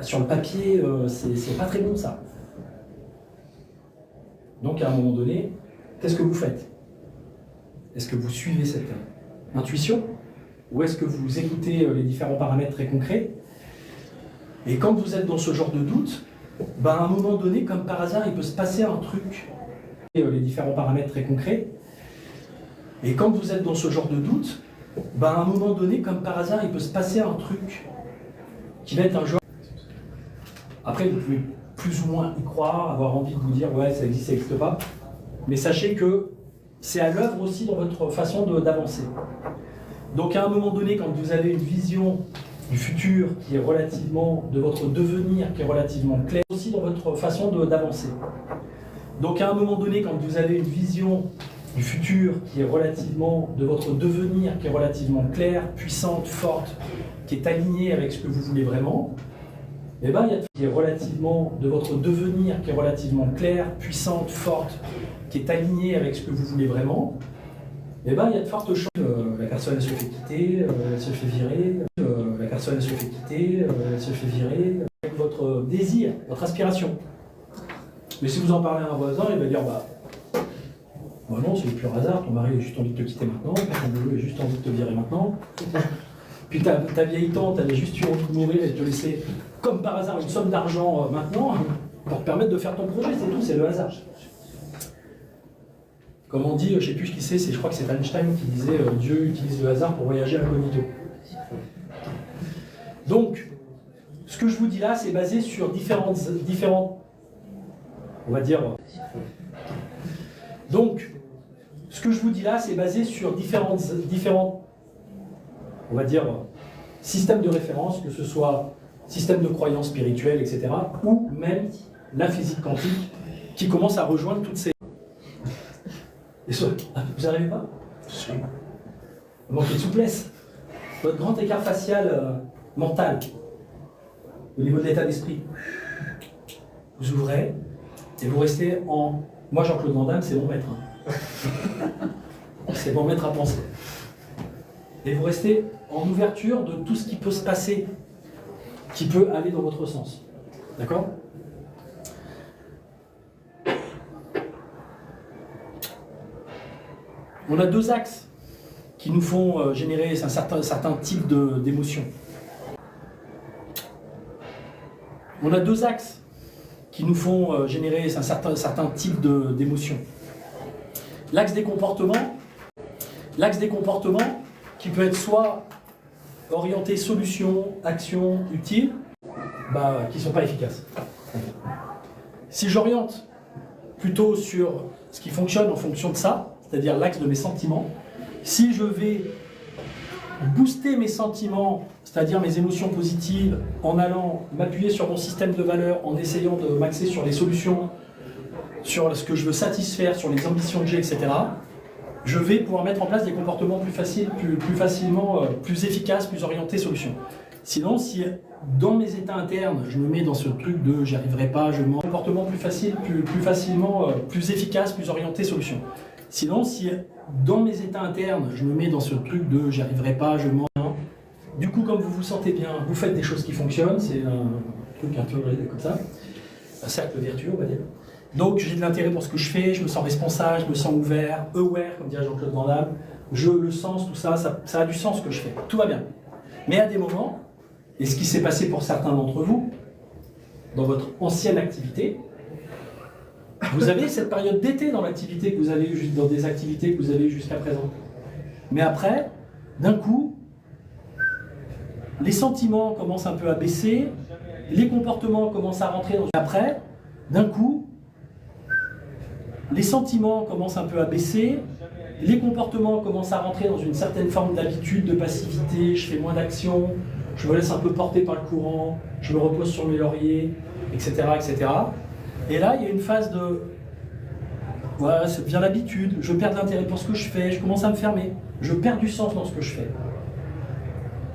sur le papier, c'est pas très bon ça. Donc à un moment donné, qu'est-ce que vous faites? Est-ce que vous suivez cette intuition? Ou est-ce que vous écoutez les différents paramètres très concrets? Et quand vous êtes dans ce genre de doute, ben à un moment donné, comme par hasard, il peut se passer un truc, les différents paramètres très concrets. Et quand vous êtes dans ce genre de doute, ben à un moment donné, comme par hasard, il peut se passer un truc qui va être un genre. Après, vous pouvez plus ou moins y croire, avoir envie de vous dire ouais, ça existe, ça n'existe pas. Mais sachez que c'est à l'œuvre aussi dans votre façon d'avancer. Donc à un moment donné, quand vous avez une vision du futur qui est relativement, de votre devenir qui est relativement clair, aussi dans votre façon d'avancer. Donc à un moment donné, quand vous avez une vision du futur qui est relativement, de votre devenir qui est relativement claire, puissante, forte, qui est alignée avec ce que vous voulez vraiment, eh ben, il y a qui est relativement, de votre devenir qui est relativement claire, puissante, forte, qui est alignée avec ce que vous voulez vraiment, eh ben, il y a de fortes chances. La personne elle se fait quitter, elle se fait virer, la personne elle se fait quitter, elle se fait virer, avec votre désir, votre aspiration. Mais si vous en parlez à un voisin, il va dire bah non, c'est le pur hasard, ton mari a juste envie de te quitter maintenant, ton boulot a juste envie de te virer maintenant. Puis ta vieille tante avait juste eu envie de mourir et de te laisser, comme par hasard, une somme d'argent maintenant pour te permettre de faire ton projet, c'est tout, c'est le hasard. Comme on dit, je ne sais plus qui c'est, je crois que c'est Einstein qui disait Dieu utilise le hasard pour voyager incognito. Donc, ce que je vous dis là, c'est basé sur différentes, on va dire. Donc, ce que je vous dis là, c'est basé sur différents, on va dire, systèmes de référence, que ce soit système de croyance spirituelle, etc., ou même la physique quantique, qui commence à rejoindre toutes ces... Vous n'arrivez pas? Vous manquez de souplesse. Votre grand écart facial mental, au niveau de l'état d'esprit. Vous ouvrez et vous restez en... Moi, Jean-Claude Van Damme, c'est mon maître. C'est mon maître à penser. Et vous restez en ouverture de tout ce qui peut se passer, qui peut aller dans votre sens. D'accord? On a deux axes qui nous font générer un certain type d'émotions. On a deux axes qui nous font générer un certain type d'émotions. L'axe des comportements qui peut être soit orienté solution, action, utile, qui ne sont pas efficaces. Si j'oriente plutôt sur ce qui fonctionne en fonction de ça, c'est-à-dire l'axe de mes sentiments, si je vais booster mes sentiments, c'est-à-dire mes émotions positives, en allant m'appuyer sur mon système de valeurs, en essayant de m'axer sur les solutions, sur ce que je veux satisfaire, sur les ambitions que j'ai, etc., je vais pouvoir mettre en place des comportements plus faciles, plus facilement, plus efficaces, plus orientés solutions. Sinon, si dans mes états internes, je me mets dans ce truc de j'y arriverai pas, je mens, comportement plus facile, plus facilement, plus efficace, plus orienté solutions. Sinon, si dans mes états internes, je me mets dans ce truc de j'y arriverai pas, je mens. Du coup, comme vous vous sentez bien, vous faites des choses qui fonctionnent, c'est un truc un peu comme ça, un cercle vertueux, on va dire. Donc j'ai de l'intérêt pour ce que je fais, je me sens responsable, je me sens ouvert, aware, comme dirait Jean-Claude Van Damme. Je le sens, tout ça, ça a du sens ce que je fais, tout va bien. Mais à des moments, et ce qui s'est passé pour certains d'entre vous, dans votre ancienne activité, vous avez cette période d'été dans l'activité que vous avez eue, dans des activités que vous avez eues jusqu'à présent. Mais après, d'un coup, les sentiments commencent un peu à baisser, les comportements commencent à rentrer dans... Après, d'un coup, les sentiments commencent un peu à baisser, les comportements commencent à rentrer dans une certaine forme d'habitude, de passivité, je fais moins d'action, je me laisse un peu porter par le courant, je me repose sur mes lauriers, etc., etc. Et là, il y a une phase de... Voilà, ça devient l'habitude, je perds de l'intérêt pour ce que je fais, je commence à me fermer, je perds du sens dans ce que je fais.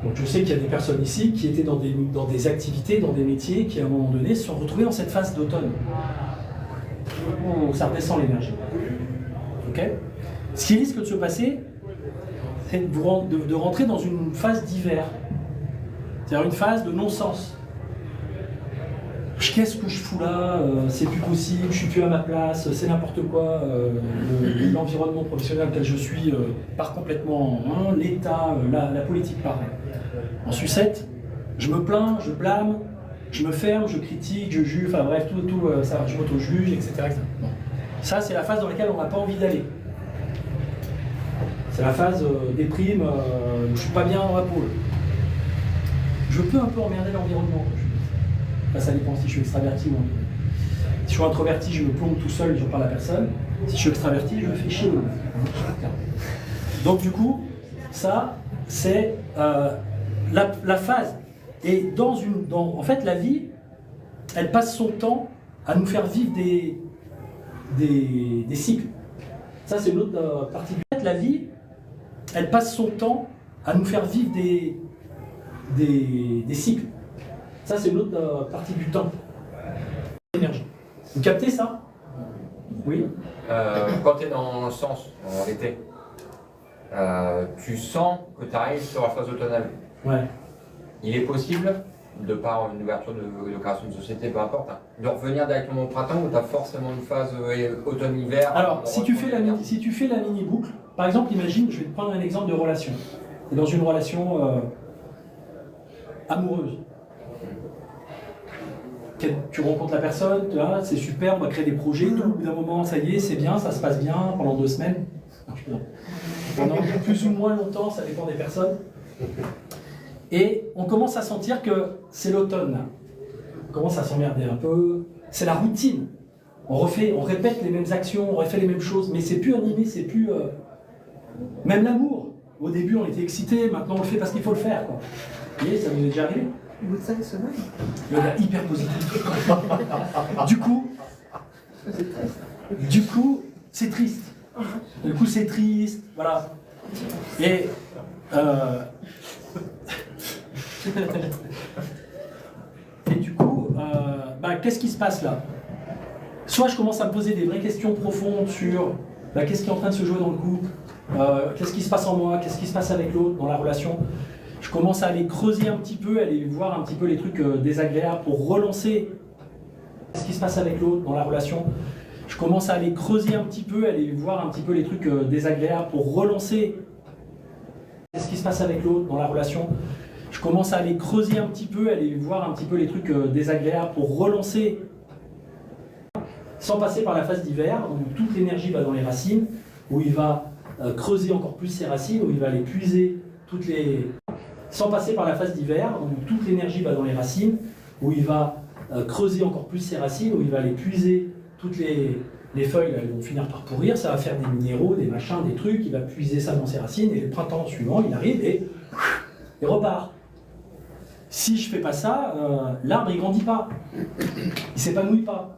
Donc je sais qu'il y a des personnes ici qui étaient dans des activités, dans des métiers, qui à un moment donné se sont retrouvés dans cette phase d'automne. Ça redescend l'énergie. Ok ? Ce qui risque de se passer, c'est de rentrer dans une phase d'hiver. C'est-à-dire une phase de non-sens. Qu'est-ce que je fous là? C'est plus possible, je suis plus à ma place, c'est n'importe quoi. L'environnement professionnel auquel je suis part complètement en main, l'État, la politique pareil. En sucette, je me plains, je blâme, je me ferme, je critique, je juge, enfin bref, tout ça, je m'auto-juge, etc. Bon. Ça, c'est la phase dans laquelle on n'a pas envie d'aller. C'est la phase déprime, où je ne suis pas bien dans ma peau. Je peux un peu emmerder l'environnement. Ça dépend si je suis extraverti ou non. Si je suis introverti, je me plombe tout seul, je ne parle à personne. Si je suis extraverti, je me fais chier. Donc du coup, ça, c'est la phase. Et en fait, la vie, elle passe son temps à nous faire vivre des cycles. Ça, c'est une autre partie. En fait, la vie, elle passe son temps à nous faire vivre des cycles. Ça, c'est une autre partie du temps. L'énergie. Vous captez ça? Oui. Quand tu es dans le sens, en été, tu sens que tu arrives sur la phase automnale. Ouais. Il est possible, de par une ouverture de création de société, peu importe, hein, de revenir directement au printemps ou tu as forcément une phase automne-hiver? Alors, si tu fais la mini-boucle, par exemple, imagine, je vais te prendre un exemple de relation. Tu es dans une relation amoureuse. Tu rencontres la personne, c'est super, on va créer des projets, tout, au bout d'un moment, ça y est, c'est bien, ça se passe bien, pendant 2 semaines. Pendant plus ou moins longtemps, ça dépend des personnes. Et on commence à sentir que c'est l'automne. On commence à s'emmerder un peu. C'est la routine. On répète les mêmes actions, on refait les mêmes choses, mais c'est plus animé, c'est plus... Même l'amour. Au début, on était excités, maintenant on le fait parce qu'il faut le faire. Quoi. Vous voyez, ça vous est déjà arrivé? Au bout de 5 semaines. Le gars hyper positif. Du coup, c'est triste. Du coup, c'est triste. Voilà. Et du coup, qu'est-ce qui se passe là? Soit je commence à me poser des vraies questions profondes sur qu'est-ce qui est en train de se jouer dans le couple, qu'est-ce qui se passe en moi, qu'est-ce qui se passe avec l'autre dans la relation. Je commence à aller creuser un petit peu, aller voir un petit peu les trucs désagréables pour relancer ce qui se passe avec l'autre dans la relation. Je commence à aller creuser un petit peu, aller voir un petit peu les trucs désagréables pour relancer ce qui se passe avec l'autre dans la relation. Je commence à aller creuser un petit peu, aller voir un petit peu les trucs désagréables pour relancer, sans passer par la phase d'hiver où toute l'énergie va dans les racines, où il va creuser encore plus ses racines, où il va aller puiser toutes les... Sans passer par la phase d'hiver, où toute l'énergie va dans les racines, où il va creuser encore plus ses racines, où il va aller puiser toutes les feuilles, là, elles vont finir par pourrir, ça va faire des minéraux, des machins, des trucs, il va puiser ça dans ses racines, et le printemps suivant, il arrive et il repart. Si je fais pas ça, l'arbre il grandit pas, il s'épanouit pas.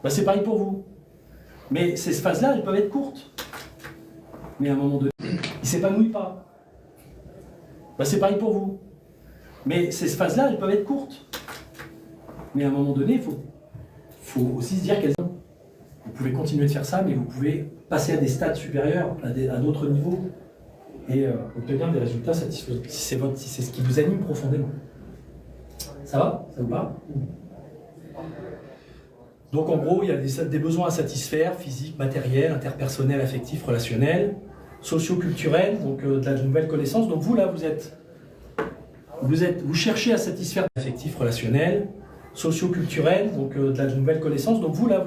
C'est pareil pour vous. Mais ces phases-là, elles peuvent être courtes. Mais à un moment donné, il s'épanouit pas. C'est pareil pour vous. Mais ces phases-là, elles peuvent être courtes. Mais à un moment donné, il faut aussi se dire qu'elles ont. Vous pouvez continuer de faire ça, mais vous pouvez passer à des stades supérieurs, à d'autres niveaux, et obtenir des résultats satisfaisants, si c'est ce qui vous anime profondément. Ça va? Ça vous parle? Donc en gros, il y a des besoins à satisfaire, physiques, matériels, interpersonnels, affectifs, relationnels, socio-culturels, donc de la nouvelle connaissance. Donc vous là, vous cherchez à satisfaire affectifs, relationnels, socio-culturels, donc de la nouvelle connaissance. Donc vous là,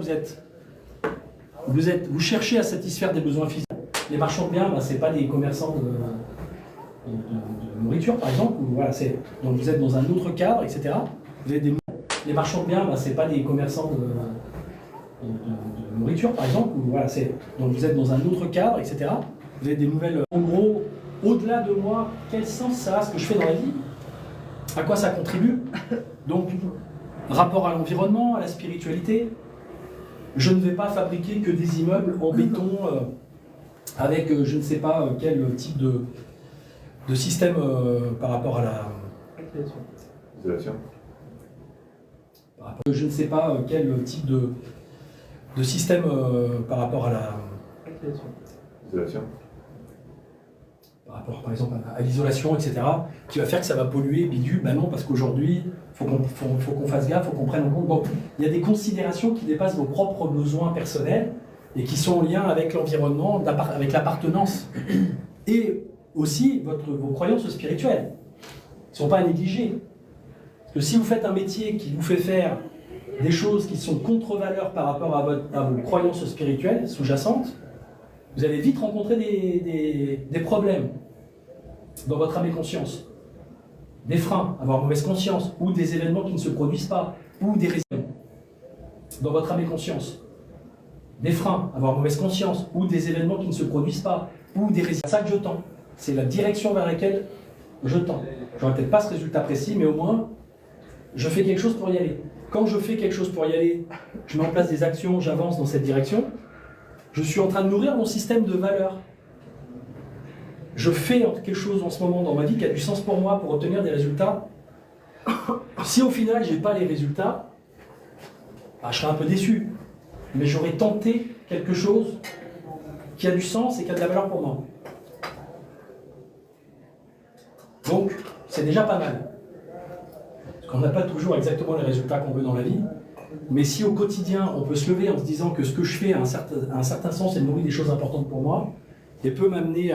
vous cherchez à satisfaire des besoins physiques. Les marchands de biens, c'est pas des commerçants de nourriture par exemple. Voilà, donc vous êtes dans un autre cadre, etc. Vous avez les marchands de biens, c'est pas des commerçants de nourriture, par exemple. Ou, voilà, donc vous êtes dans un autre cadre, etc. Vous avez des nouvelles... En gros, au-delà de moi, quel sens ça a ce que je fais dans la vie? À quoi ça contribue? Donc, rapport à l'environnement, à la spiritualité. Je ne vais pas fabriquer que des immeubles en béton avec je ne sais pas quel type de système par rapport à la... Isolation. Je ne sais pas quel type de système par rapport à la... Isolation. Par rapport, par exemple, à l'isolation, etc., qui va faire que ça va polluer, bidule. Ben non, parce qu'aujourd'hui, faut qu'on fasse gaffe, faut qu'on prenne en compte. Bon, il y a des considérations qui dépassent vos propres besoins personnels et qui sont en lien avec l'environnement, avec l'appartenance. Et aussi vos croyances spirituelles. Elles ne sont pas à négliger. Parce que si vous faites un métier qui vous fait faire des choses qui sont contre-valeurs par rapport à vos croyances spirituelles sous-jacentes, vous allez vite rencontrer des problèmes dans votre âme et conscience. Des freins, avoir mauvaise conscience, ou des événements qui ne se produisent pas, ou des raisons dans votre âme et conscience. Des freins, avoir mauvaise conscience, ou des événements qui ne se produisent pas, ou des raisons. C'est ça que je tends. C'est la direction vers laquelle je tends. Je n'aurai peut-être pas ce résultat précis, mais au moins, je fais quelque chose pour y aller. Quand je fais quelque chose pour y aller, je mets en place des actions, j'avance dans cette direction, je suis en train de nourrir mon système de valeurs. Je fais quelque chose en ce moment dans ma vie qui a du sens pour moi pour obtenir des résultats. Si au final, je n'ai pas les résultats, bah, je serai un peu déçu. Mais j'aurais tenté quelque chose qui a du sens et qui a de la valeur pour moi. Donc, c'est déjà pas mal. Parce qu'on n'a pas toujours exactement les résultats qu'on veut dans la vie. Mais si au quotidien, on peut se lever en se disant que ce que je fais a un certain sens et nourrit des choses importantes pour moi, et peut m'amener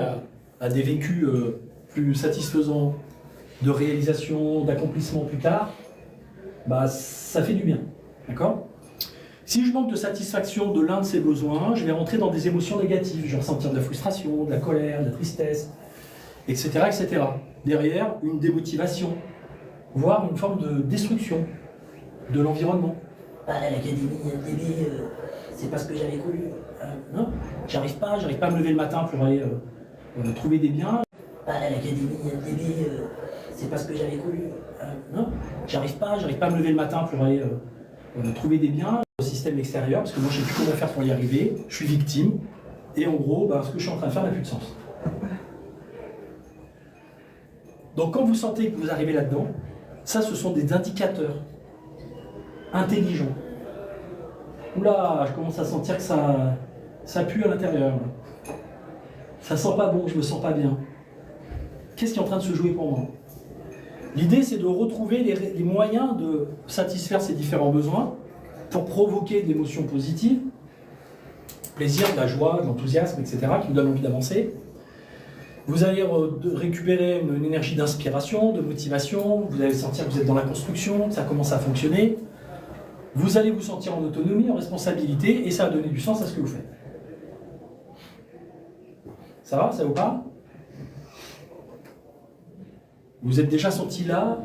à des vécus plus satisfaisants, de réalisation, d'accomplissement plus tard, bah, ça fait du bien. D'accord ? Si je manque de satisfaction de l'un de ces besoins, je vais rentrer dans des émotions négatives. Je vais ressentir de la frustration, de la colère, de la tristesse, etc., etc. Derrière, une démotivation, voire une forme de destruction de l'environnement. À l'académie LDB, c'est pas ce que j'avais voulu. Non, j'arrive pas à me lever le matin pour aller trouver des biens. À l'académie LDB, c'est pas ce que j'avais voulu. Non, j'arrive pas à me lever le matin pour aller trouver des biens au système extérieur, parce que moi je sais plus comment faire pour y arriver, je suis victime, et en gros, ce que je suis en train de faire n'a plus de sens. Donc quand vous sentez que vous arrivez là-dedans, ça ce sont des indicateurs intelligents. Oula, je commence à sentir que ça pue à l'intérieur. Ça sent pas bon, je me sens pas bien. Qu'est-ce qui est en train de se jouer pour moi? L'idée, c'est de retrouver les moyens de satisfaire ces différents besoins pour provoquer de l'émotion positive, plaisir, de la joie, de l'enthousiasme, etc., qui vous donnent envie d'avancer. Vous allez récupérer une énergie d'inspiration, de motivation, vous allez sentir que vous êtes dans la construction, que ça commence à fonctionner. Vous allez vous sentir en autonomie, en responsabilité, et ça va donner du sens à ce que vous faites. Ça va? Ça vous parle? Vous êtes déjà senti là?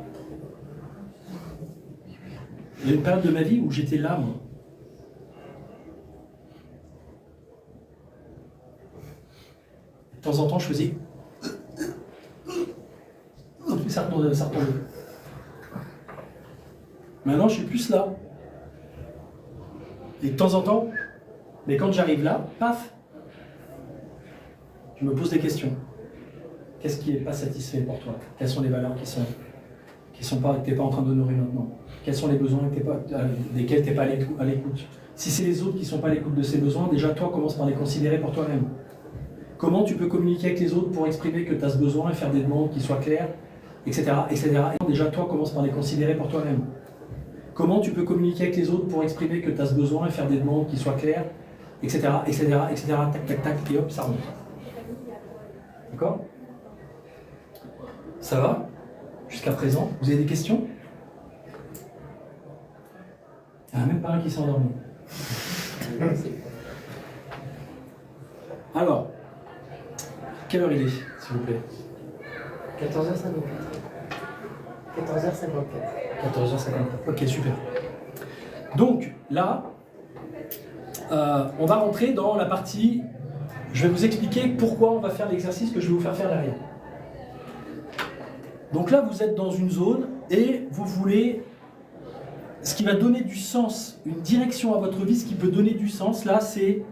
Il y a une période de ma vie où j'étais là, moi. De temps en temps, je faisais... Et ça retombait. Maintenant, je suis plus là. Et de temps en temps, mais quand j'arrive là, paf, je me pose des questions. Qu'est-ce qui n'est pas satisfait pour toi? Quelles sont les valeurs que tu n'es pas en train d'honorer maintenant? Quels sont les besoins desquels tu n'es pas à l'écoute? Si c'est les autres qui ne sont pas à l'écoute de ces besoins, déjà toi, commence par les considérer pour toi-même. Comment tu peux communiquer avec les autres pour exprimer que tu as ce besoin et faire des demandes qui soient claires, etc., etc. Et déjà toi, commence par les considérer pour toi-même. Comment tu peux communiquer avec les autres pour exprimer que tu as ce besoin et faire des demandes qui soient claires, etc., etc., etc., tac, tac, tac, et hop, ça remonte. D'accord? Ça va? Jusqu'à présent, vous avez des questions? Il n'y en a même pas un qui s'est endormi. Alors, quelle heure il est, s'il vous plaît? 14h54. 14h54. 14h54. Ok, super. Donc, là, on va rentrer dans la partie, je vais vous expliquer pourquoi on va faire l'exercice que je vais vous faire derrière. Donc là, vous êtes dans une zone et vous voulez, ce qui va donner du sens, une direction à votre vie, ce qui peut donner du sens, là, c'est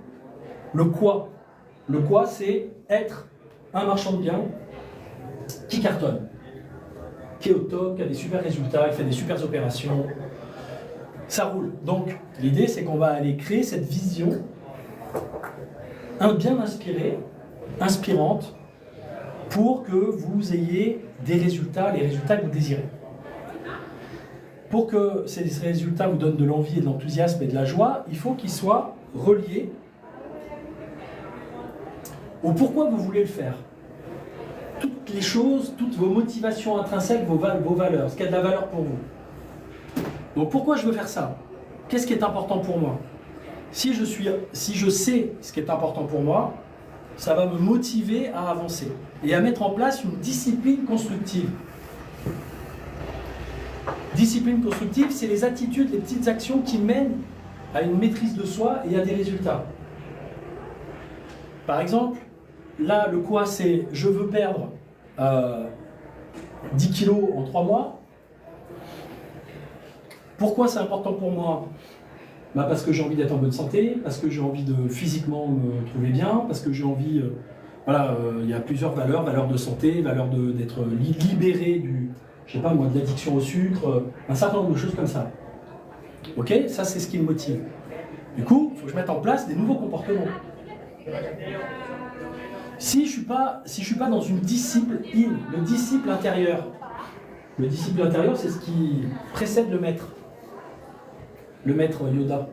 le quoi. Le quoi, c'est être un marchand de biens qui cartonne, qui est au top, qui a des super résultats, qui fait des super opérations. Ça roule. Donc, l'idée, c'est qu'on va aller créer cette vision bien inspirée, inspirante, pour que vous ayez des résultats, les résultats que vous désirez. Pour que ces résultats vous donnent de l'envie et de l'enthousiasme et de la joie, il faut qu'ils soient reliés au pourquoi vous voulez le faire. Toutes les choses, toutes vos motivations intrinsèques, vos valeurs, ce qui a de la valeur pour vous. Donc pourquoi je veux faire ça? Qu'est-ce qui est important pour moi? Si je sais ce qui est important pour moi, ça va me motiver à avancer et à mettre en place une discipline constructive. Discipline constructive, c'est les attitudes, les petites actions qui mènent à une maîtrise de soi et à des résultats. Par exemple, là, le quoi, c'est je veux perdre 10 kilos en 3 mois. Pourquoi c'est important pour moi? Parce que j'ai envie d'être en bonne santé, parce que j'ai envie de physiquement me trouver bien, parce que j'ai envie... il y a plusieurs valeurs, valeurs de santé, valeurs d'être libéré du... je sais pas moi, de l'addiction au sucre, un certain nombre de choses comme ça. Ok? Ça, c'est ce qui me motive. Du coup, il faut que je mette en place des nouveaux comportements. Si je suis pas dans une discipline, le disciple intérieur, c'est ce qui précède le maître. Le maître Yoda.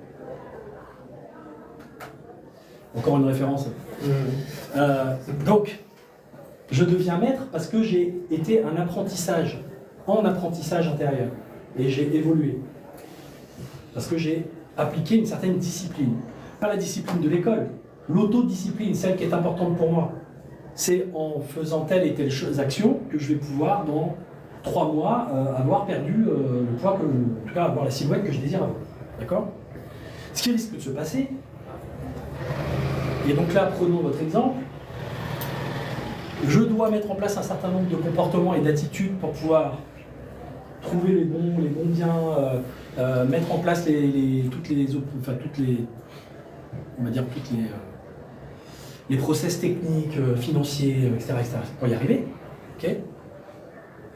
Encore une référence. Donc, je deviens maître parce que j'ai été en apprentissage intérieur. Et j'ai évolué. Parce que j'ai appliqué une certaine discipline. Pas la discipline de l'école, l'autodiscipline, celle qui est importante pour moi. C'est en faisant telle et telle action que je vais pouvoir, dans 3 mois, avoir perdu le poids, en tout cas avoir la silhouette que je désire avoir. D'accord? Ce qui risque de se passer, et donc là, prenons votre exemple, je dois mettre en place un certain nombre de comportements et d'attitudes pour pouvoir trouver les bons biens, mettre en place toutes les process techniques, financiers, etc., pour y arriver. Okay.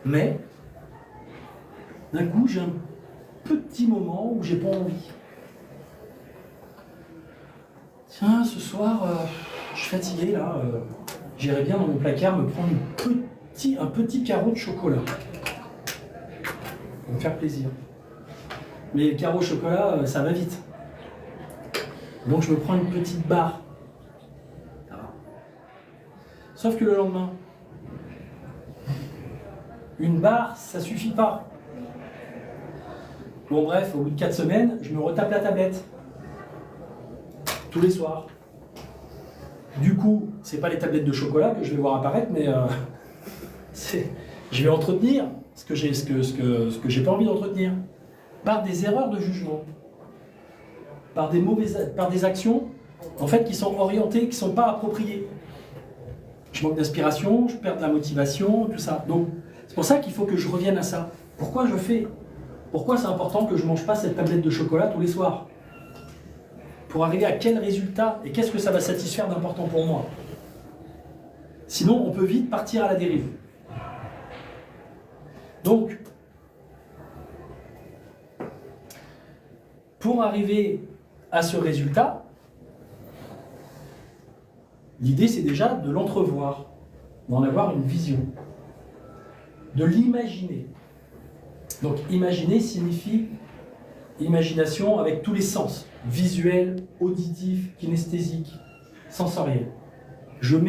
Mais, d'un coup, j'ai un petit moment où j'ai pas envie. Tiens, ce soir, je suis fatigué là, j'irais bien dans mon placard me prendre un petit carreau de chocolat. Pour me faire plaisir. Mais le carreau au chocolat, ça va vite. Donc je me prends une petite barre. Sauf que le lendemain, une barre, ça suffit pas. Bon bref, au bout de 4 semaines, je me retape la tablette. Tous les soirs. Du coup, c'est pas les tablettes de chocolat que je vais voir apparaître, mais je vais entretenir ce que j'ai pas envie d'entretenir. Par des erreurs de jugement. Par des actions, en fait, qui sont orientées, qui sont pas appropriées. Je manque d'inspiration, je perds de la motivation, tout ça. Donc, c'est pour ça qu'il faut que je revienne à ça. Pourquoi c'est important que je ne mange pas cette tablette de chocolat tous les soirs? Pour arriver à quel résultat et qu'est-ce que ça va satisfaire d'important pour moi? Sinon, on peut vite partir à la dérive. Donc, pour arriver à ce résultat, l'idée, c'est déjà de l'entrevoir, d'en avoir une vision, de l'imaginer. Donc, imaginer signifie imagination avec tous les sens, visuel, auditif, kinesthésique, sensoriel. Je mets